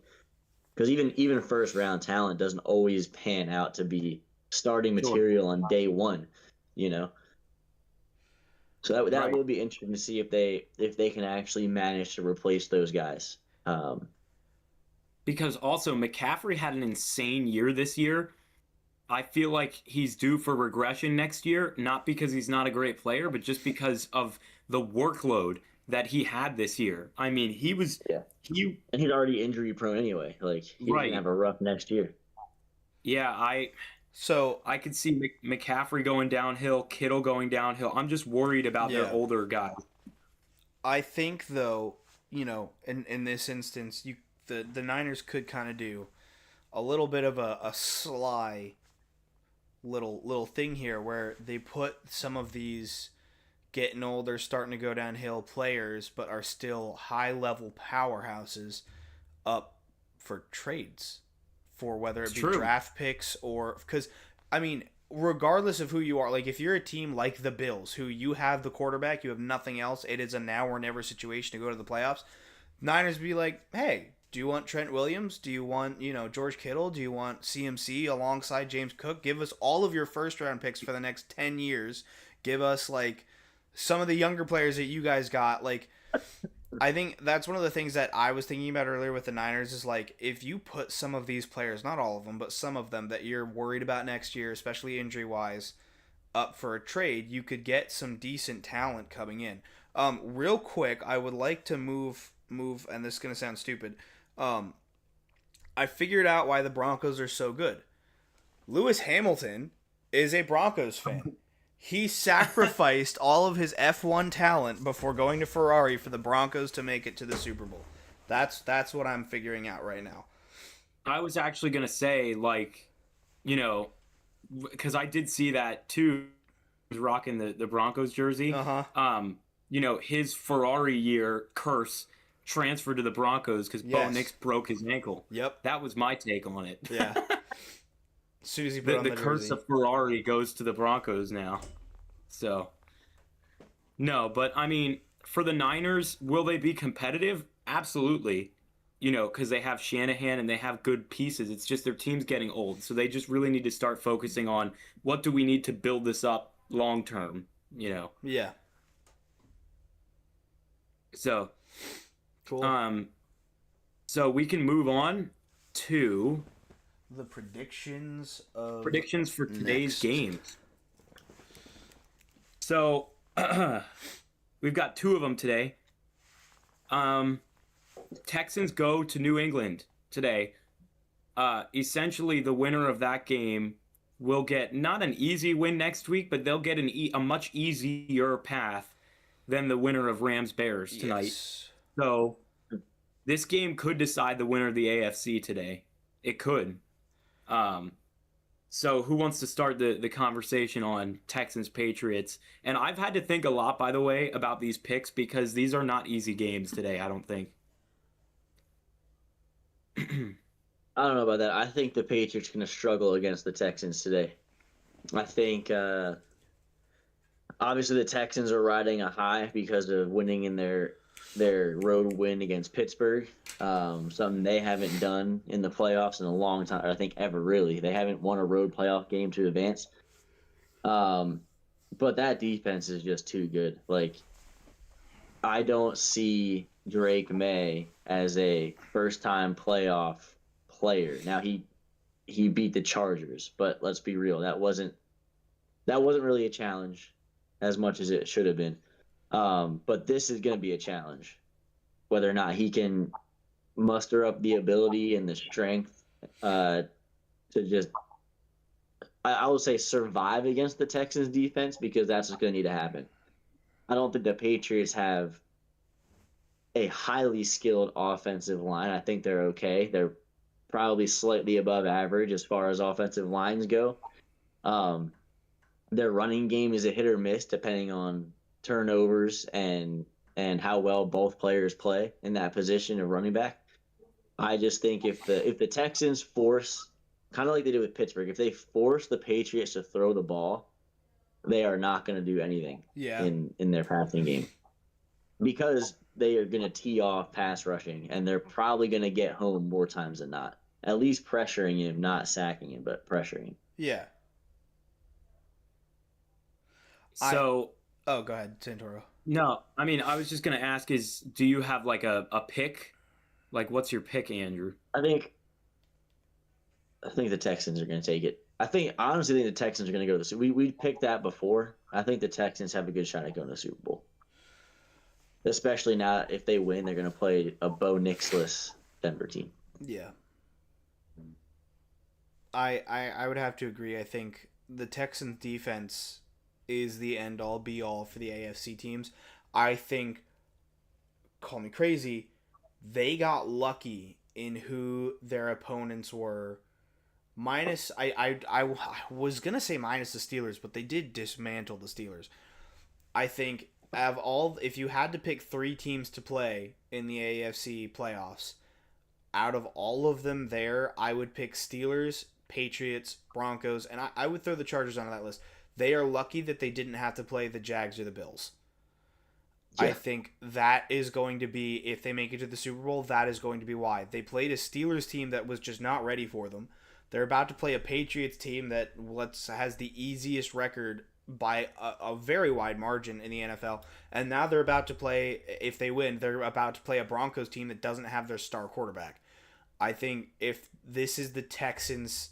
Because even first round talent doesn't always pan out to be starting material on day one, So that Right. will be interesting to see if they can actually manage to replace those guys. Because also McCaffrey had an insane year this year. I feel like he's due for regression next year, not because he's not a great player, but just because of the workload that he had this year. I mean, and he's already injury prone anyway. Like, he's Right. gonna have a rough next year. So I could see McCaffrey going downhill, Kittle going downhill. I'm just worried about their older guys. I think, though, in this instance, the Niners could kind of do a little bit of a sly little thing here where they put some of these getting older, starting to go downhill players, but are still high-level powerhouses up for trades. For whether it be draft picks or because, I mean, regardless of who you are, like if you're a team like the Bills, who you have the quarterback, you have nothing else, it is a now or never situation to go to the playoffs. Niners be like, hey, do you want Trent Williams? Do you want, George Kittle? Do you want CMC alongside James Cook? Give us all of your first round picks for the next 10 years. Give us like some of the younger players that you guys got. Like, I think that's one of the things that I was thinking about earlier with the Niners is like, if you put some of these players, not all of them, but some of them that you're worried about next year, especially injury-wise, up for a trade, you could get some decent talent coming in. Real quick, I would like to move, and this is going to sound stupid. I figured out why the Broncos are so good. Lewis Hamilton is a Broncos fan. He sacrificed all of his F1 talent before going to Ferrari for the Broncos to make it to the Super Bowl. That's what I'm figuring out right now. I was actually going to say, like, because I did see that too, rocking the Broncos jersey. His Ferrari year curse transferred to the Broncos because Bo Nix broke his ankle. Yep. That was my take on it. Yeah. As soon as he put on the curse jersey. of Ferrari goes to the Broncos now. So, no, but I mean, for the Niners, will they be competitive? Absolutely. Because they have Shanahan and they have good pieces. It's just their team's getting old. So they just really need to start focusing on what do we need to build this up long term, Yeah. So, cool. So we can move on to the predictions for today's games. So we've got two of them today. Texans go to New England today. Essentially, the winner of that game will get not an easy win next week, but they'll get a much easier path than the winner of Rams-Bears tonight. Yes. So this game could decide the winner of the AFC today. It could. So who wants to start the conversation on Texans Patriots? And I've had to think a lot, by the way, about these picks because these are not easy games today, I don't think. I don't know about that. I think the Patriots are going to struggle against the Texans today. I think obviously the Texans are riding a high because of winning in their road win against Pittsburgh, something they haven't done in the playoffs in a long time. I think ever really. They haven't won a road playoff game to advance. But that defense is just too good. Like, I don't see Drake May as a first-time playoff player. Now he beat the Chargers, but let's be real, that wasn't really a challenge as much as it should have been. But this is going to be a challenge, whether or not he can muster up the ability and the strength to just, I would say, survive against the Texans defense, because that's what's going to need to happen. I don't think the Patriots have a highly skilled offensive line. I think they're okay. They're probably slightly above average as far as offensive lines go. Their running game is a hit or miss depending on turnovers and how well both players play in that position of running back. I just think if the Texans force, kind of like they did with Pittsburgh, if they force the Patriots to throw the ball, they are not going to do anything in their passing game, because they are going to tee off pass rushing, and they're probably going to get home more times than not. At least pressuring him, not sacking him, but pressuring him. Yeah. So... Oh, go ahead, Santoro. No, I mean, I was just going to ask do you have like a pick? Like, what's your pick, Andrew? I think the Texans are going to take it. I honestly think the Texans are going to go to the Super Bowl. We picked that before. I think the Texans have a good shot at going to the Super Bowl. Especially now, if they win, they're going to play a Bo Nix-less Denver team. Yeah. I would have to agree. I think the Texans defense is the end-all, be-all for the AFC teams. I think, call me crazy, they got lucky in who their opponents were. Minus, I was going to say minus the Steelers, but they did dismantle the Steelers. I think, if you had to pick 3 teams to play in the AFC playoffs, out of all of them there, I would pick Steelers, Patriots, Broncos, and I would throw the Chargers onto that list. They are lucky that they didn't have to play the Jags or the Bills. Yeah. I think that is going to be, if they make it to the Super Bowl, that is going to be why. They played a Steelers team that was just not ready for them. They're about to play a Patriots team that has the easiest record by a very wide margin in the NFL. And now they're about to play, if they win, they're about to play a Broncos team that doesn't have their star quarterback. I think if this is the Texans'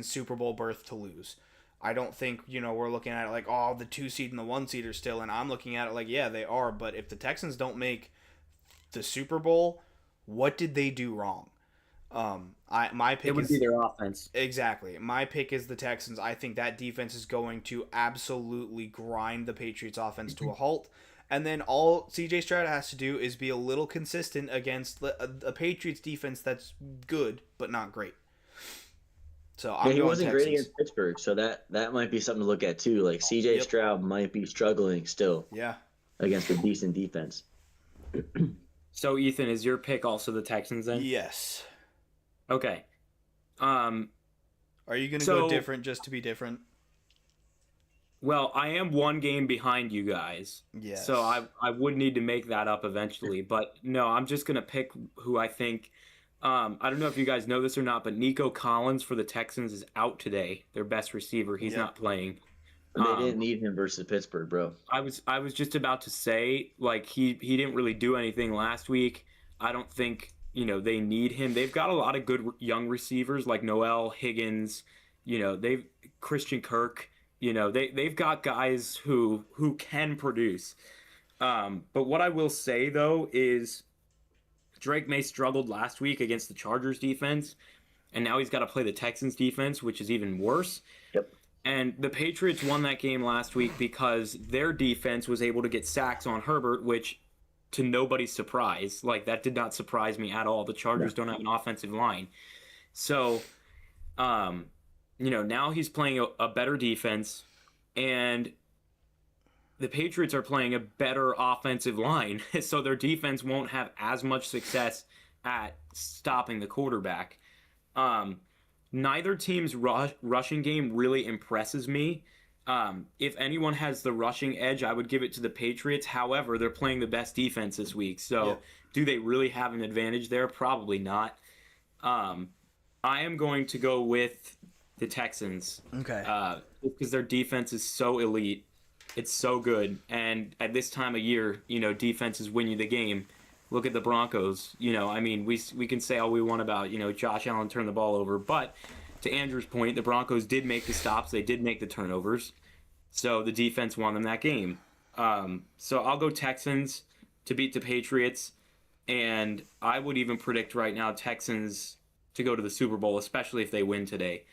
Super Bowl berth to lose. I don't think, we're looking at it like, oh, the 2 seed and the 1 seed are still, and I'm looking at it like, yeah, they are, but if the Texans don't make the Super Bowl, what did they do wrong? My pick would be their offense. Exactly. My pick is the Texans. I think that defense is going to absolutely grind the Patriots offense to a halt. And then all CJ Stroud has to do is be a little consistent against a Patriots defense that's good, but not great. So he wasn't Texans. great against Pittsburgh, so that might be something to look at too. Like CJ Stroud might be struggling still. Yeah. Against a decent defense. So Ethan, is your pick also the Texans then? Yes. Okay. Are you going to go different just to be different? Well, I am 1 game behind you guys. Yes. So I would need to make that up eventually. But no, I'm just going to pick who I think. I don't know if you guys know this or not, but Nico Collins for the Texans is out today. Their best receiver. He's not playing. They didn't need him versus Pittsburgh, bro. I was just about to say, like, he didn't really do anything last week. I don't think, they need him. They've got a lot of good young receivers like Noel Higgins, they've Christian Kirk, they've got guys who can produce. But what I will say though is Drake May struggled last week against the Chargers defense, and now he's got to play the Texans defense, which is even worse. Yep. And the Patriots won that game last week because their defense was able to get sacks on Herbert, which to nobody's surprise. Like, that did not surprise me at all. The Chargers don't have an offensive line. So, now he's playing a better defense, and the Patriots are playing a better offensive line. So their defense won't have as much success at stopping the quarterback. Neither team's rushing game really impresses me. If anyone has the rushing edge, I would give it to the Patriots. However, they're playing the best defense this week. So do they really have an advantage there? Probably not. I am going to go with the Texans. Okay. Because their defense is so elite. It's so good. And at this time of year, defenses win you the game. Look at the Broncos. We can say all we want about, Josh Allen turned the ball over. But to Andrew's point, the Broncos did make the stops. They did make the turnovers. So the defense won them that game. So I'll go Texans to beat the Patriots. And I would even predict right now Texans to go to the Super Bowl, especially if they win today.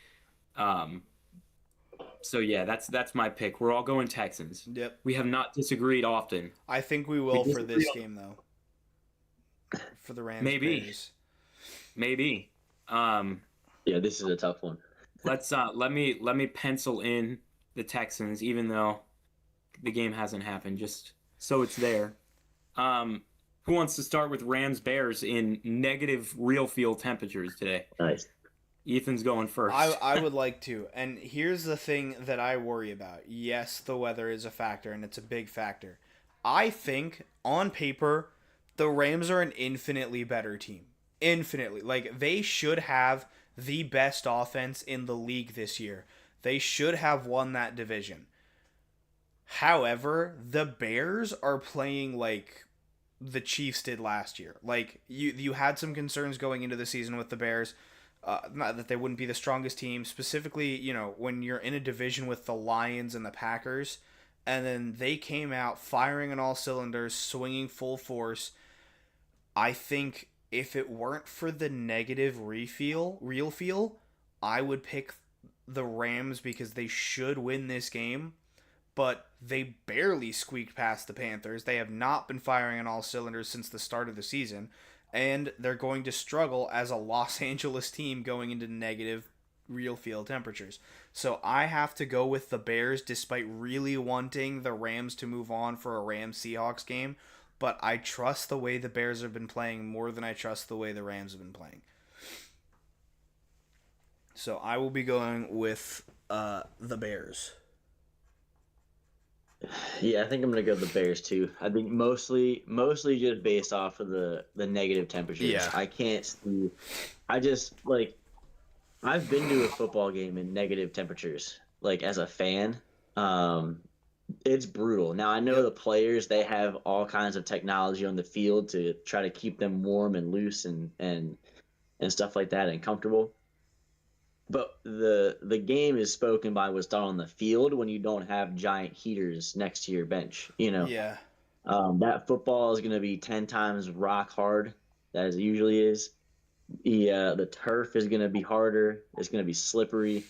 So yeah, that's my pick. We're all going Texans. Yep. We have not disagreed often. I think we will for this game, though. For the Rams. Maybe. Bears. Maybe. Yeah, this is a tough one. Let's let me pencil in the Texans, even though the game hasn't happened, just so it's there. Who wants to start with Rams Bears in negative real field temperatures today? Nice. Ethan's going first. I would like to. And here's the thing that I worry about. Yes, the weather is a factor, and it's a big factor. I think, on paper, the Rams are an infinitely better team. Infinitely. Like, they should have the best offense in the league this year. They should have won that division. However, the Bears are playing like the Chiefs did last year. Like, you had some concerns going into the season with the Bears. Not that they wouldn't be the strongest team. Specifically, when you're in a division with the Lions and the Packers, and then they came out firing on all cylinders, swinging full force. I think if it weren't for the negative real feel, I would pick the Rams because they should win this game. But they barely squeaked past the Panthers. They have not been firing on all cylinders since the start of the season. And they're going to struggle as a Los Angeles team going into negative real field temperatures. So I have to go with the Bears despite really wanting the Rams to move on for a Rams-Seahawks game. But I trust the way the Bears have been playing more than I trust the way the Rams have been playing. So I will be going with the Bears. Yeah, I think I'm gonna go the Bears too. I think mostly just based off of the negative temperatures. Yeah. I can't see. I just I've been to a football game in negative temperatures, like as a fan. It's brutal. Now I know the players, they have all kinds of technology on the field to try to keep them warm and loose and stuff like that and comfortable. But the game is spoken by what's done on the field when you don't have giant heaters next to your bench. Yeah. That football is going to be 10 times rock hard, as it usually is. The turf is going to be harder. It's going to be slippery.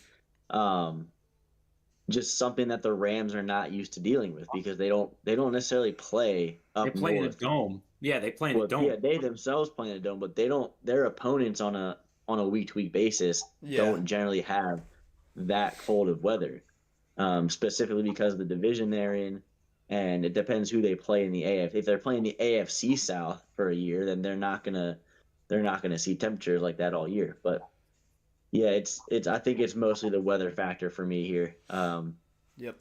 Just something that the Rams are not used to dealing with because they don't necessarily play up They play in a north. dome. Yeah, they play in a dome. Yeah, they themselves play in a dome, but their opponents on a week-to-week basis don't generally have that cold of weather, specifically because of the division they're in, and it depends who they play in the AF. If they're playing the AFC South for a year, then they're not gonna see temperatures like that all year. But yeah, it's I think it's mostly the weather factor for me here. Yep.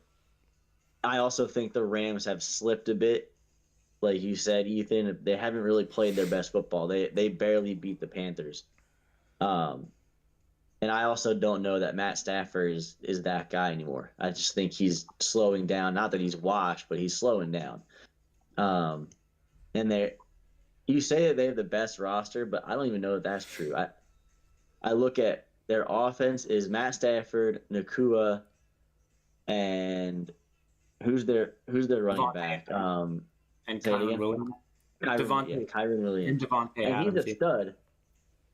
I also think the Rams have slipped a bit. Like you said, Ethan, they haven't really played their best football. They barely beat the Panthers. And I also don't know that Matt Stafford is that guy anymore. I just think he's slowing down. Not that he's washed, but he's slowing down. And you say that they have the best roster, but I don't even know if that's true. I look at their offense is Matt Stafford, Nakua, and who's their running back? And Kyron Williams. Kyron Williams. And Devontae And Adams. he's a stud.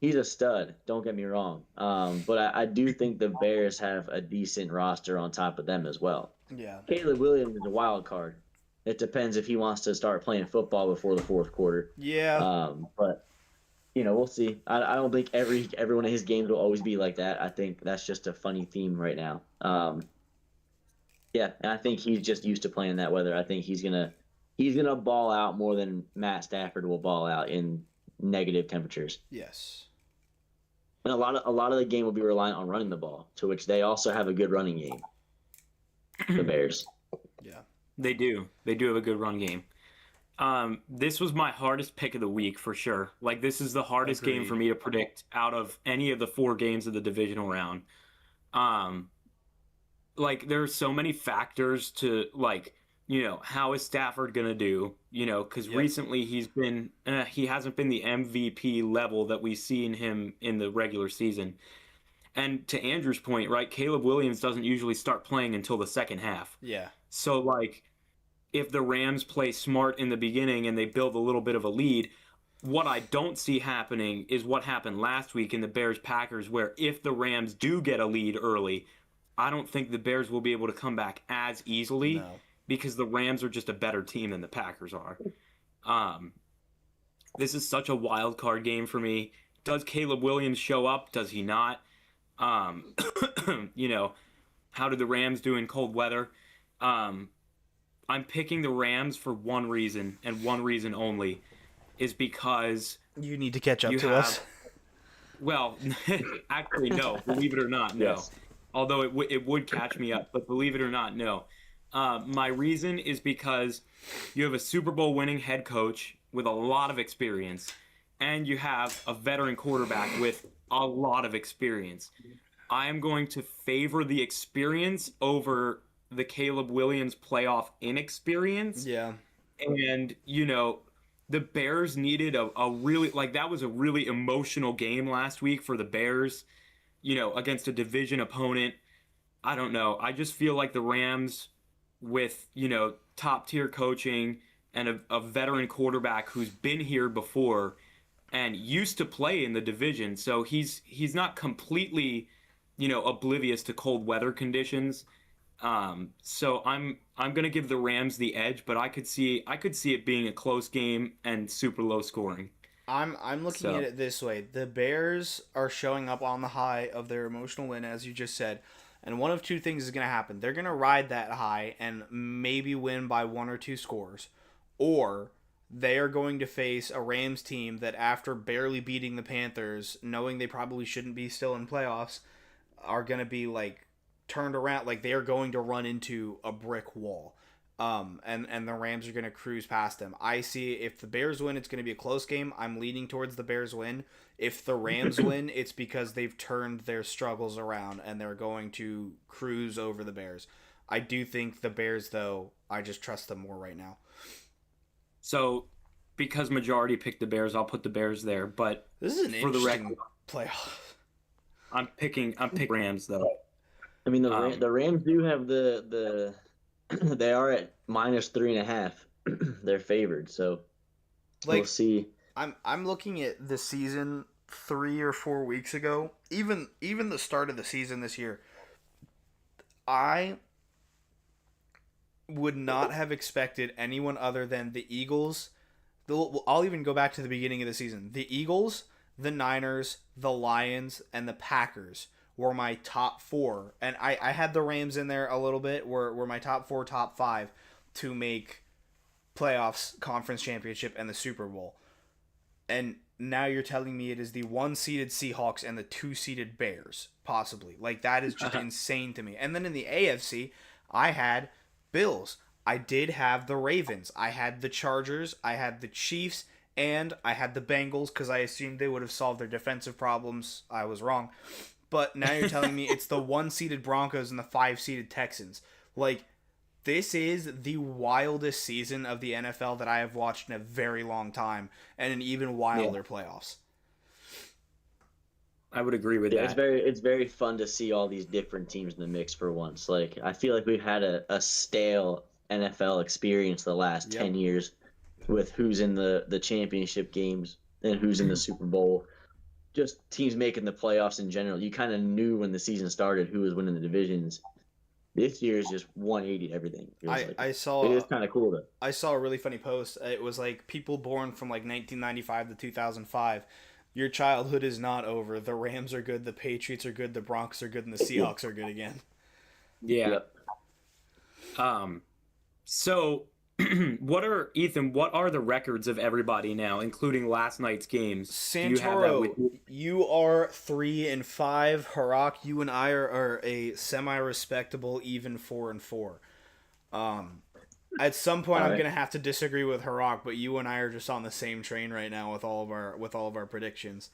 He's a stud. Don't get me wrong. But I do think the Bears have a decent roster on top of them as well. Yeah. Caleb Williams is a wild card. It depends if he wants to start playing football before the fourth quarter. Yeah. But we'll see. I don't think every one of his games will always be like that. I think that's just a funny theme right now. Yeah, and I think he's just used to playing that weather. I think he's gonna ball out more than Matt Stafford will ball out in negative temperatures. Yes. And a lot of the game will be reliant on running the ball, to which they also have a good running game. The Bears. Yeah. They do. They do have a good run game. This was my hardest pick of the week for sure. Like, this is the hardest game for me to predict out of any of the 4 games of the divisional round. Like, there are so many factors to, like, how is Stafford gonna do? Because recently he hasn't been the MVP level that we've seen him in the regular season. And to Andrew's point, right, Caleb Williams doesn't usually start playing until the second half. Yeah. So, like, if the Rams play smart in the beginning and they build a little bit of a lead, what I don't see happening is what happened last week in the Bears-Packers, where if the Rams do get a lead early, I don't think the Bears will be able to come back as easily because the Rams are just a better team than the Packers are. This is such a wild card game for me. Does Caleb Williams show up? Does he not? How do the Rams do in cold weather? I'm picking the Rams for one reason, and one reason only, is because you need to catch up to us. Well, actually, no. Believe it or not, no. Yes. Although it would catch me up, but believe it or not, no. My reason is because you have a Super Bowl winning head coach with a lot of experience, and you have a veteran quarterback with a lot of experience. I am going to favor the experience over the Caleb Williams playoff inexperience. Yeah. And, the Bears needed a really, like, that was a really emotional game last week for the Bears, against a division opponent. I don't know. I just feel like the Rams with, top tier coaching and a veteran quarterback who's been here before and used to play in the division. So he's not completely, oblivious to cold weather conditions. So I'm going to give the Rams the edge, but I could see it being a close game and super low scoring. I'm looking at it this way. The Bears are showing up on the high of their emotional win, as you just said. And one of two things is going to happen. They're going to ride that high and maybe win by 1 or 2 scores. Or they are going to face a Rams team that, after barely beating the Panthers, knowing they probably shouldn't be still in playoffs, are going to be, like, turned around. Like, they are going to run into a brick wall. And the Rams are going to cruise past them. I see if the Bears win, it's going to be a close game. I'm leaning towards the Bears win. If the Rams win, it's because they've turned their struggles around and they're going to cruise over the Bears. I do think the Bears, though, I just trust them more right now. So, because majority picked the Bears, I'll put the Bears there. But this is an interesting playoff. I'm picking Rams, though. I mean, the Rams do have the they are at -3.5. They're favored, so we'll see. I'm looking at the season 3 or 4 weeks ago, even the start of the season this year. I would not have expected anyone other than the Eagles. I'll even go back to the beginning of the season. The Eagles, the Niners, the Lions, and the Packers were my top 4. And I had the Rams in there a little bit, were my top 4, top 5 to make playoffs, conference championship, and the Super Bowl. And now you're telling me it is the 1-seeded Seahawks and the 2-seeded Bears, possibly. Like, that is just insane to me. And then in the AFC, I had Bills. I did have the Ravens. I had the Chargers. I had the Chiefs. And I had the Bengals because I assumed they would have solved their defensive problems. I was wrong. But now you're telling me it's the 1-seeded Broncos and the 5-seeded Texans. Like, this is the wildest season of the NFL that I have watched in a very long time, and an even wilder playoffs. I would agree with that. It's very fun to see all these different teams in the mix for once. Like, I feel like we've had a stale NFL experience the last 10 years with who's in the championship games and who's in the Super Bowl. Just teams making the playoffs in general. You kind of knew when the season started who was winning the divisions This year is just 180 everything. I saw it is kind of cool though. I saw a really funny post. It was like people born from like 1995 to 2005. Your childhood is not over. The Rams are good, the Patriots are good, the Broncos are good, and the Seahawks are good again. Yeah. Yep. So what are the records of everybody now, including last night's games? Santoro, you are 3-5. Harak, you and I are a semi-respectable even 4-4. At some point, I'm gonna have to disagree with Harak, but you and I are just on the same train right now with all of our predictions.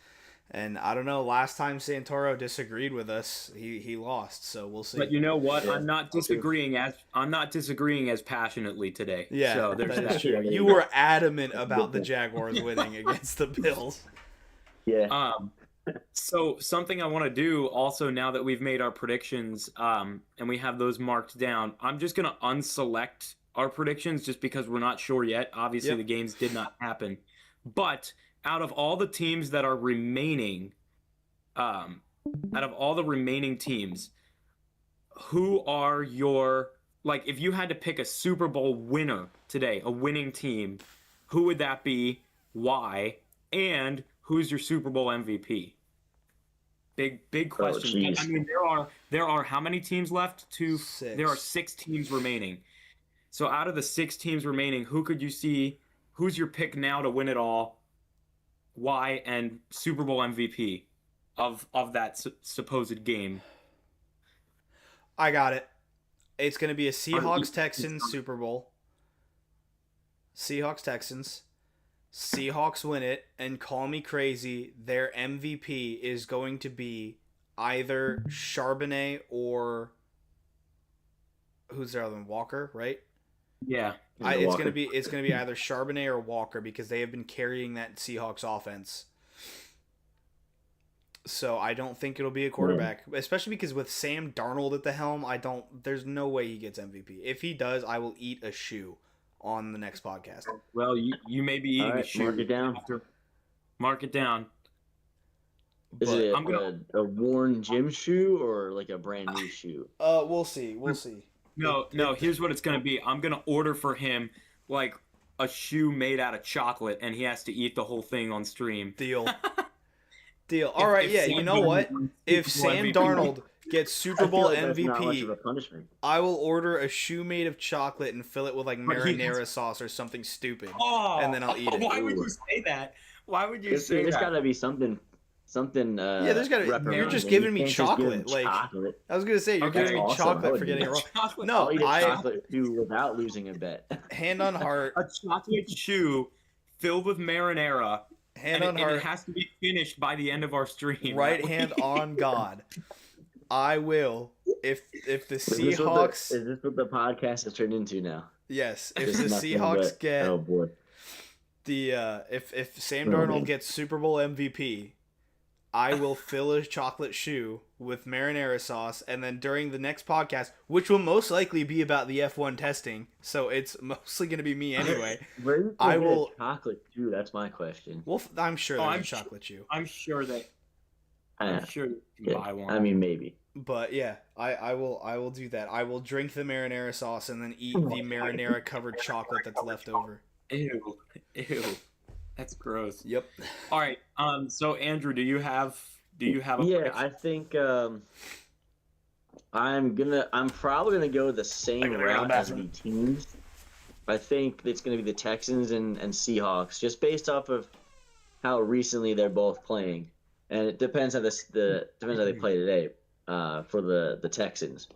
And I don't know. Last time Santoro disagreed with us, he lost. So we'll see. But you know what? Yeah. I'm not disagreeing as passionately today. Yeah, so there's that is true. You were adamant about the Jaguars winning against the Bills. Yeah. So something I want to do also, now that we've made our predictions, and we have those marked down, I'm just gonna unselect our predictions just because we're not sure yet. Obviously, the games did not happen, but out of all the teams that are remaining, teams, who are your, like, if you had to pick a Super Bowl winner today, a winning team, who would that be? Why? And who's your Super Bowl MVP? Big question. I mean, there are how many teams left? 6. There are 6 teams remaining. So out of the 6 teams remaining, who could you see? Who's your pick now to win it all? Why? And Super Bowl MVP of that supposed game? I got it. It's going to be a Seahawks-Texans Super Bowl. Seahawks-Texans. Seahawks win it, and call me crazy, their MVP is going to be either Charbonnet or who's their other one? Walker, right? Yeah. It's gonna be either Charbonnet or Walker because they have been carrying that Seahawks offense. So I don't think it'll be a quarterback, especially because with Sam Darnold at the helm, there's no way he gets MVP. If he does, I will eat a shoe on the next podcast. Well, you may be eating a shoe. Mark it down. Mark it down. Is it a worn gym shoe or like a brand new shoe? We'll see. No. Here's what it's gonna be. I'm gonna order for him like a shoe made out of chocolate, and he has to eat the whole thing on stream. Deal. All right, yeah. You know what? If Sam Darnold gets Super Bowl MVP, not much of a punishment. I will order a shoe made of chocolate and fill it with like marinara sauce or something stupid, and then I'll eat it. Why would you say that? Why would you say that? There's got to be something. Yeah, there's got to. You're just giving me chocolate. Like chocolate. I was gonna say, you're giving me chocolate for getting it wrong. No, I'll eat a chocolate shoe without losing a bet. Hand on heart. A chocolate shoe filled with marinara. Hand on heart. And it has to be finished by the end of our stream. Right hand on God. I will. If the Seahawks. Is this what the podcast has turned into now? Yes. If the Seahawks get. Oh boy. If Sam Darnold gets Super Bowl MVP, I will fill a chocolate shoe with marinara sauce, and then during the next podcast, which will most likely be about the F1 testing, so it's mostly going to be me anyway. I will chocolate shoe. That's my question. Well, I'm sure there's a chocolate shoe. I'm sure you can buy one. I mean, maybe. But yeah, I will do that. I will drink the marinara sauce and then eat the marinara covered chocolate that's left over. Ew. That's gross. Yep. All right. So Andrew, do you have a prediction? I think I'm probably gonna go the same route as the teams. I think it's gonna be the Texans and Seahawks, just based off of how recently they're both playing, and it depends how depends how they play today for the Texans.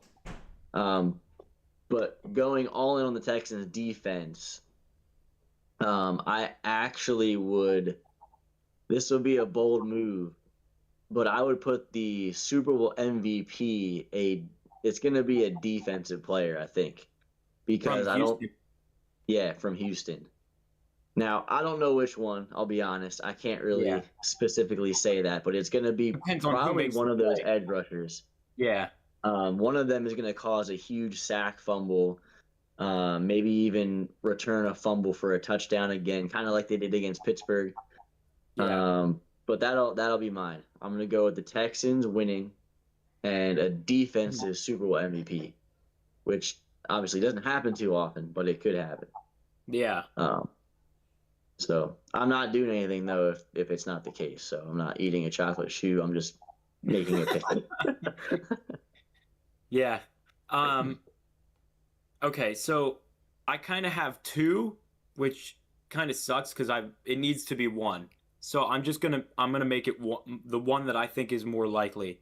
But going all in on the Texans defense. I actually would. This would be a bold move, but I would put the Super Bowl MVP. It's going to be a defensive player, I think, because from Houston. Now I don't know which one. I'll be honest. I can't really specifically say that, but it's going to be probably one of those edge rushers. Yeah. One of them is going to cause a huge sack fumble. Maybe even return a fumble for a touchdown again, kind of like they did against Pittsburgh. Yeah. But that'll be mine. I'm gonna go with the Texans winning, and a defensive Super Bowl MVP. which obviously doesn't happen too often, but it could happen. Yeah. So I'm not doing anything though if it's not the case. So I'm not eating a chocolate shoe. I'm just making a pick. Yeah. Okay, so I kind of have two, which kind of sucks because it needs to be one. So I'm gonna make it the one that I think is more likely.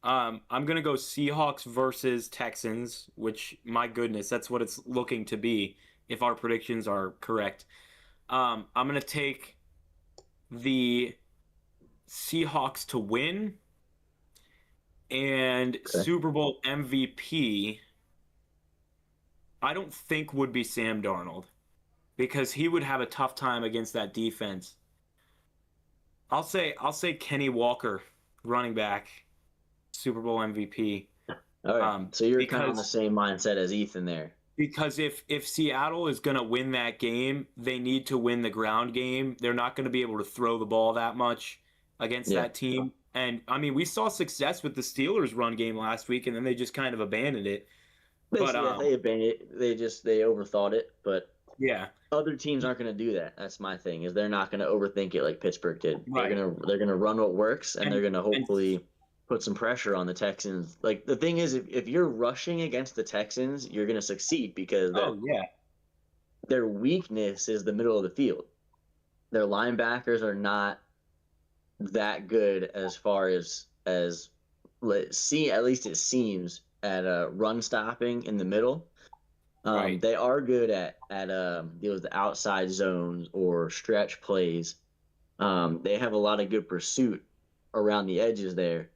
I'm gonna go Seahawks versus Texans, which my goodness, that's what it's looking to be if our predictions are correct. I'm gonna take the Seahawks to win and Okay. Super Bowl MVP. I don't think would be Sam Darnold because he would have a tough time against that defense. I'll say Kenny Walker, running back, Super Bowl MVP. All right. So you're kind of on the Because same mindset as Ethan there. if Seattle is going to win that game, they need to win the ground game. They're not going to be able to throw the ball that much against Yeah. that team. And I mean, we saw success with the Steelers' run game last week, and then they just kind of abandoned it. But Basically, they abandoned it. They overthought it, but yeah, other teams aren't going to do that. That's my thing. Is they're not going to overthink it like Pittsburgh did. right. They're gonna run what works, and they're And going to and hopefully put some pressure on the Texans. Like the thing is, if you're rushing against the Texans, you're going to succeed because oh yeah, their weakness is the middle of the field. Their linebackers are not that good as far as let's see. At least it seems at run stopping in the middle. right. They are good at the outside zones or stretch plays. They have a lot of good pursuit around the edges there,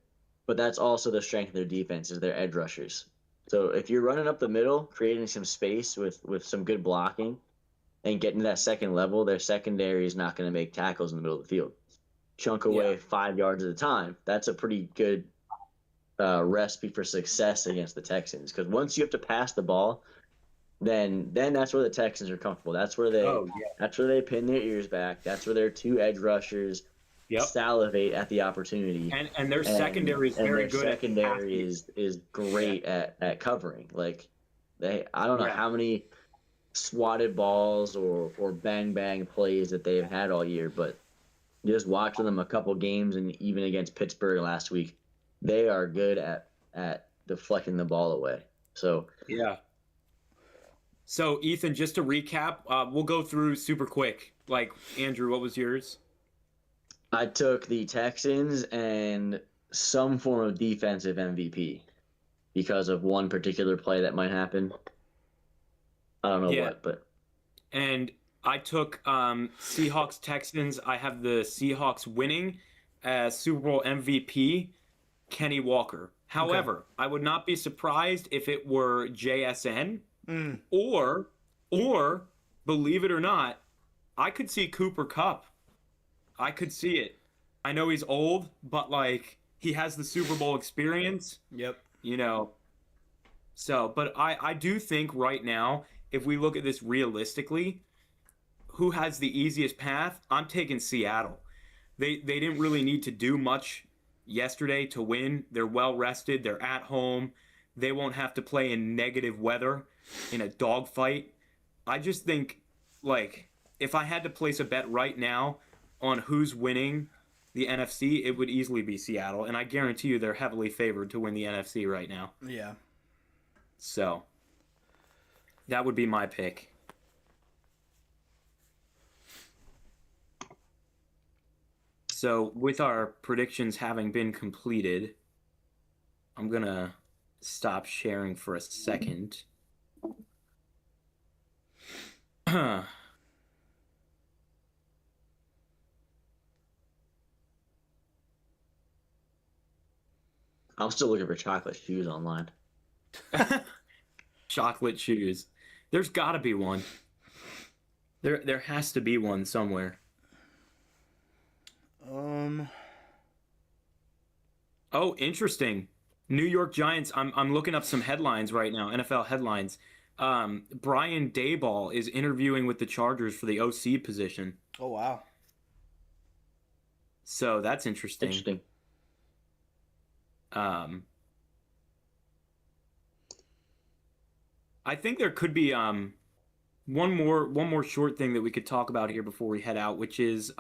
but that's also the strength of their defense is their edge rushers. So if you're running up the middle, creating some space with some good blocking and getting to that second level, their secondary is not going to make tackles in the middle of the field. Chunk away Yeah. 5 yards at a time. That's a pretty good recipe for success against the Texans because once you have to pass the ball, then that's where the Texans are comfortable. Oh yeah. That's where they pin their ears back. That's where their two edge rushers Yep. salivate at the opportunity. And their secondary is very their good at secondary passing. is great at covering. Like I don't know Yeah. how many swatted balls or bang bang plays that they've had all year, but just watching them a couple games and even against Pittsburgh last week, they are good at deflecting the ball away. So Yeah. So Ethan, just to recap, we'll go through super quick. Like Andrew, what was yours? I took the Texans and some form of defensive MVP because of one particular play that might happen. I don't know Yeah. what, but And I took Seahawks Texans. I have the Seahawks winning as Super Bowl MVP, Kenny Walker. However, I would not be surprised if it were JSN or believe it or not, I could see Cooper Kupp. I could see it. I know he's old, but like he has the Super Bowl experience, Yep. you know. So, but I do think right now, if we look at this realistically, who has the easiest path? I'm taking Seattle. They didn't really need to do much yesterday to win. They're well rested. They're at home. They won't have to play in negative weather in a dogfight. I just think, like, if I had to place a bet right now on who's winning the NFC, it would easily be Seattle. And I guarantee you they're heavily favored to win the NFC right now. Yeah. So, that would be my pick. So, with our predictions having been completed, I'm going to stop sharing for a second. I'm still looking for chocolate shoes online. Chocolate shoes. There's got to be one. There has to be one somewhere. Oh, interesting. New York Giants. I'm looking up some headlines right now. NFL headlines. Brian Daboll is interviewing with the Chargers for the OC position. Oh wow. So that's interesting. Interesting. I think there could be one more short thing that we could talk about here before we head out, which is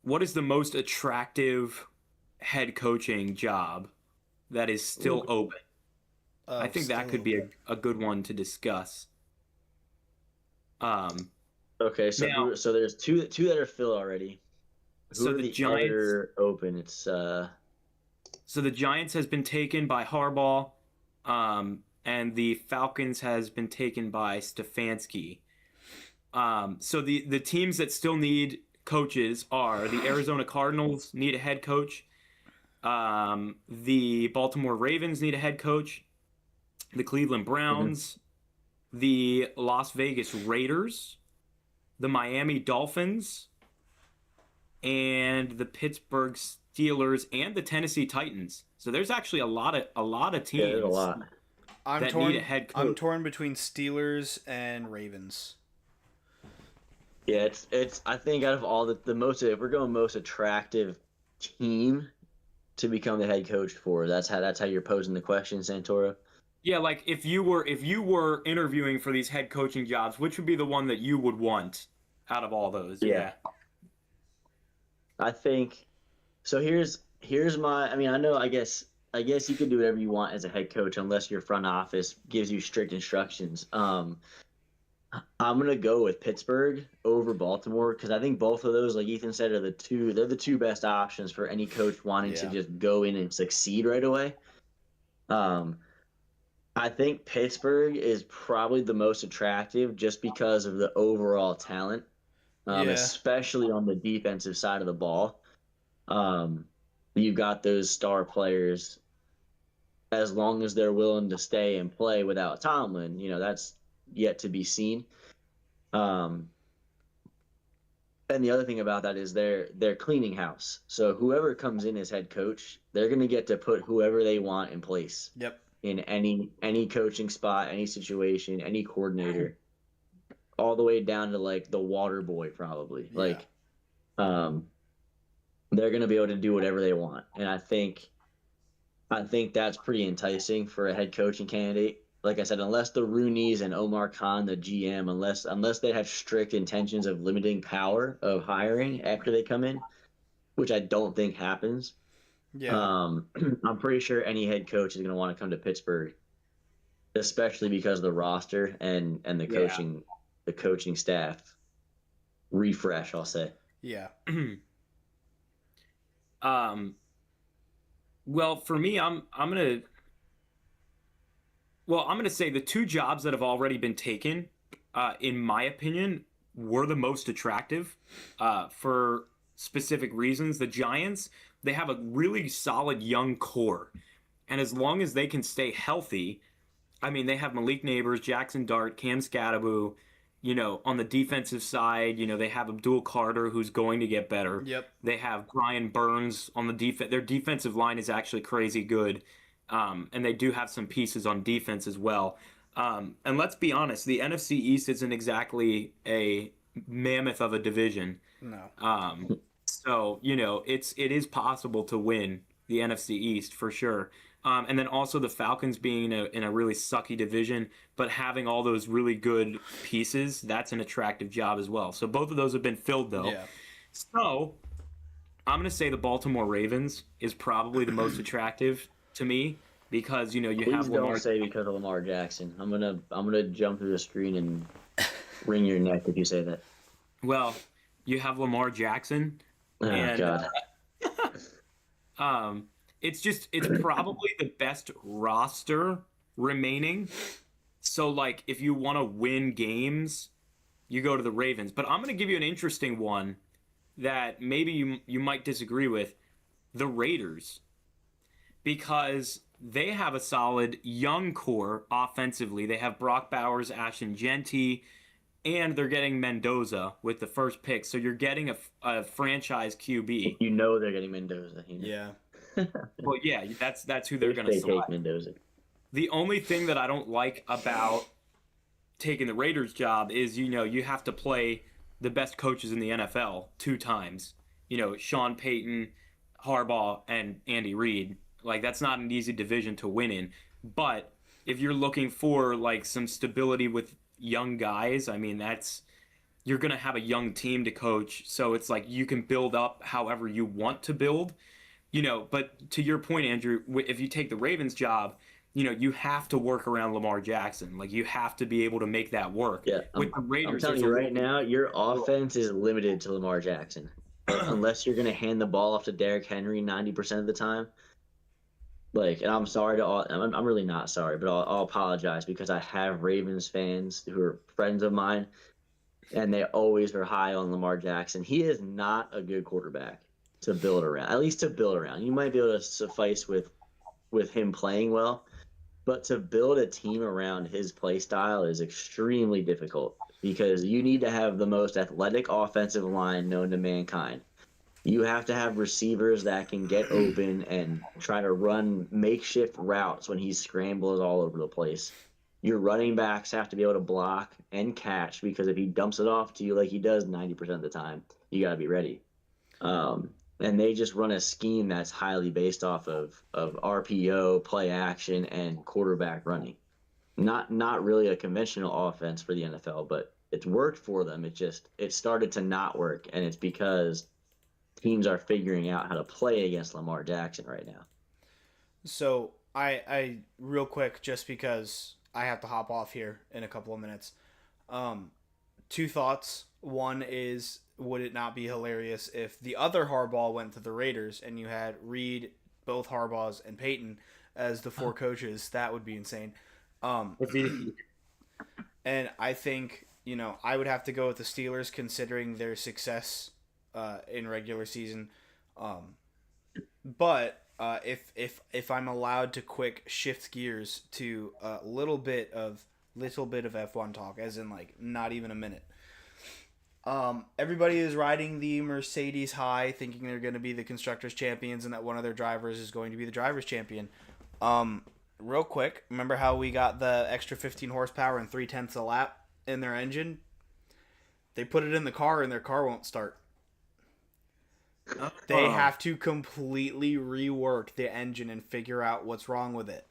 what is the most attractive head coaching job that is still open? I think that could be a good one to discuss. Okay, so Now, so there's two that are filled already. Who so are the the Giants. other open? It's So the Giants has been taken by Harbaugh, and the Falcons has been taken by Stefanski. So the teams that still need coaches are the Arizona Cardinals need a head coach. The Baltimore Ravens need a head coach. The Cleveland Browns, the Las Vegas Raiders, the Miami Dolphins, and the Pittsburgh Steelers and the Tennessee Titans. So there's actually a lot of teams there's a lot. that need a head coach. I'm torn between Steelers and Ravens. Yeah, it's I think out of all the most, if we're going most attractive team to become the head coach for, that's how you're posing the question, Santoro. Yeah, like if you were interviewing for these head coaching jobs, which would be the one that you would want out of all those? Yeah. I think so. Here's my. I mean, I guess you can do whatever you want as a head coach unless your front office gives you strict instructions. I'm gonna go with Pittsburgh over Baltimore because I think both of those, like Ethan said, are the two best options for any coach wanting to just go in and succeed right away. I think Pittsburgh is probably the most attractive just because of the overall talent, especially on the defensive side of the ball. You've got those star players. As long as they're willing to stay and play without Tomlin, that's yet to be seen. And the other thing about that is they're cleaning house. So whoever comes in as head coach, they're going to get to put whoever they want in place. Yep. In any coaching spot, any situation, any coordinator, all the way down to like the water boy probably. Yeah. Like they're going to be able to do whatever they want. And I think that's pretty enticing for a head coaching candidate. Like I said, unless the Rooneys and Omar Khan, the GM, unless they have strict intentions of limiting power of hiring after they come in, which I don't think happens. Yeah. I'm pretty sure any head coach is going to want to come to Pittsburgh, especially because of the roster and the coaching staff refresh, I'll say. Yeah. Well, for me, I'm gonna say the two jobs that have already been taken, in my opinion, were the most attractive, for specific reasons. The Giants, they have a really solid young core, and as long as they can stay healthy, I mean, they have Malik Neighbors, Jackson Dart, Cam Scadaboo. On the defensive side, they have Abdul Carter, who's going to get better. Yep. They have Brian Burns on the defense. Their defensive line is actually crazy good, and they do have some pieces on defense as well. And let's be honest, the NFC East isn't exactly a mammoth of a division. No. So it is possible to win the NFC East for sure. And then also the Falcons being in a really sucky division, but having all those really good pieces, that's an attractive job as well. So both of those have been filled though. Yeah. So I'm gonna say the Baltimore Ravens is probably the most attractive to me because you Please have Lamar. don't say because of Lamar Jackson. I'm gonna jump through the screen and wring your neck if you say that. Well, you have Lamar Jackson. Oh And, God. It's probably the best roster remaining. So like if you want to win games, you go to the Ravens. But I'm going to give you an interesting one that maybe you might disagree with. The Raiders. Because they have a solid young core offensively. They have Brock Bowers, Ashton Genty, and they're getting Mendoza with the first pick. So you're getting a franchise QB. They're getting Mendoza. Yeah. Well, yeah, that's who they're going to select. Mendoza. The only thing that I don't like about taking the Raiders job is, you have to play the best coaches in the NFL 2 times. Sean Payton, Harbaugh, and Andy Reid. Like, that's not an easy division to win in. But if you're looking for like some stability with young guys, I mean you're going to have a young team to coach, so it's like you can build up however you want to build, but to your point, Andrew, if you take the Ravens job, you have to work around Lamar Jackson. Like you have to be able to make that work. Yeah, With the Raiders, I'm telling you right now, your offense is limited to Lamar Jackson. Like, unless you're going to hand the ball off to Derrick Henry 90% of the time. Like, and I'm sorry to all, I'm really not sorry, but I'll apologize because I have Ravens fans who are friends of mine, and they always are high on Lamar Jackson. He is not a good quarterback to build around, at least to build around. You might be able to suffice with him playing well, but to build a team around his play style is extremely difficult because you need to have the most athletic offensive line known to mankind. You have to have receivers that can get open and try to run makeshift routes when he scrambles all over the place. Your running backs have to be able to block and catch because if he dumps it off to you like he does 90% of the time, you got to be ready. And they just run a scheme that's highly based off of RPO, play action, and quarterback running. Not really a conventional offense for the NFL, but it's worked for them. It started to not work, and it's because teams are figuring out how to play against Lamar Jackson right now. So I real quick, just because I have to hop off here in a couple of minutes. Two thoughts. One is, would it not be hilarious if the other Harbaugh went to the Raiders and you had Reed, both Harbaughs, and Peyton as the four coaches? That would be insane. And I think, I would have to go with the Steelers considering their success in regular season. But if I'm allowed to quick shift gears to a little bit of F1 talk, as in like not even a minute. Everybody is riding the Mercedes high, thinking they're going to be the constructors champions and that one of their drivers is going to be the drivers champion. Real quick, remember how we got the extra 15 horsepower and 3/10 a lap in their engine? They put it in the car and their car won't start. They have to completely rework the engine and figure out what's wrong with it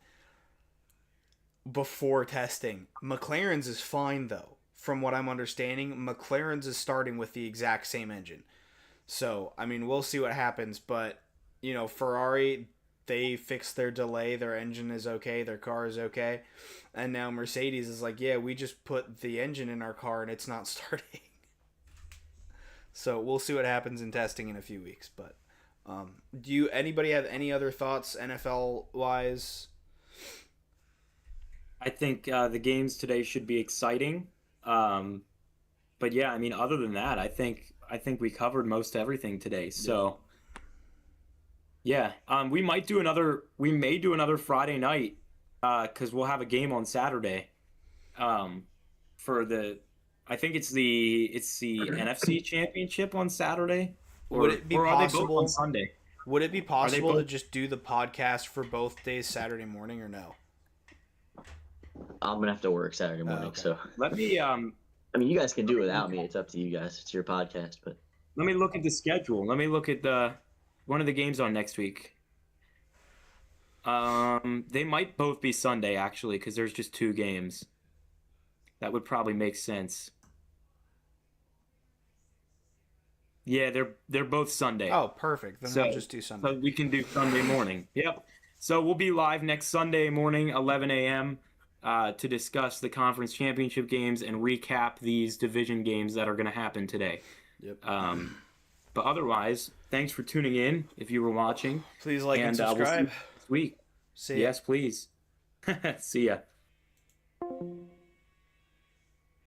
before testing. McLaren's is fine, though. From what I'm understanding, McLaren's is starting with the exact same engine. So, I mean, we'll see what happens. But, Ferrari, they fixed their delay. Their engine is okay. Their car is okay. And now Mercedes is like, yeah, we just put the engine in our car and it's not starting. So we'll see what happens in testing in a few weeks. But anybody have any other thoughts NFL wise? I think the games today should be exciting. But yeah, I mean, other than that, I think we covered most everything today. So yeah, we may do another Friday night, cause we'll have a game on Saturday, I think it's the NFC Championship on Saturday. Would it be or possible are they both on Sunday? Would it be possible to just do the podcast for both days Saturday morning or no? I'm gonna have to work Saturday morning, okay. So let me. I mean, you guys can do it without me. It's up to you guys. It's your podcast, but let me look at the schedule. Let me look at one of the games on next week. They might both be Sunday actually, because there's just 2 games. That would probably make sense. Yeah, they're both Sunday. Oh, perfect. Then we'll just do Sunday. So we can do Sunday morning. Yep. So we'll be live next Sunday morning, 11 a.m., to discuss the conference championship games and recap these division games that are going to happen today. Yep. But otherwise, thanks for tuning in if you were watching. Please like and subscribe. We'll see you next week. See ya. Yes, please. See ya.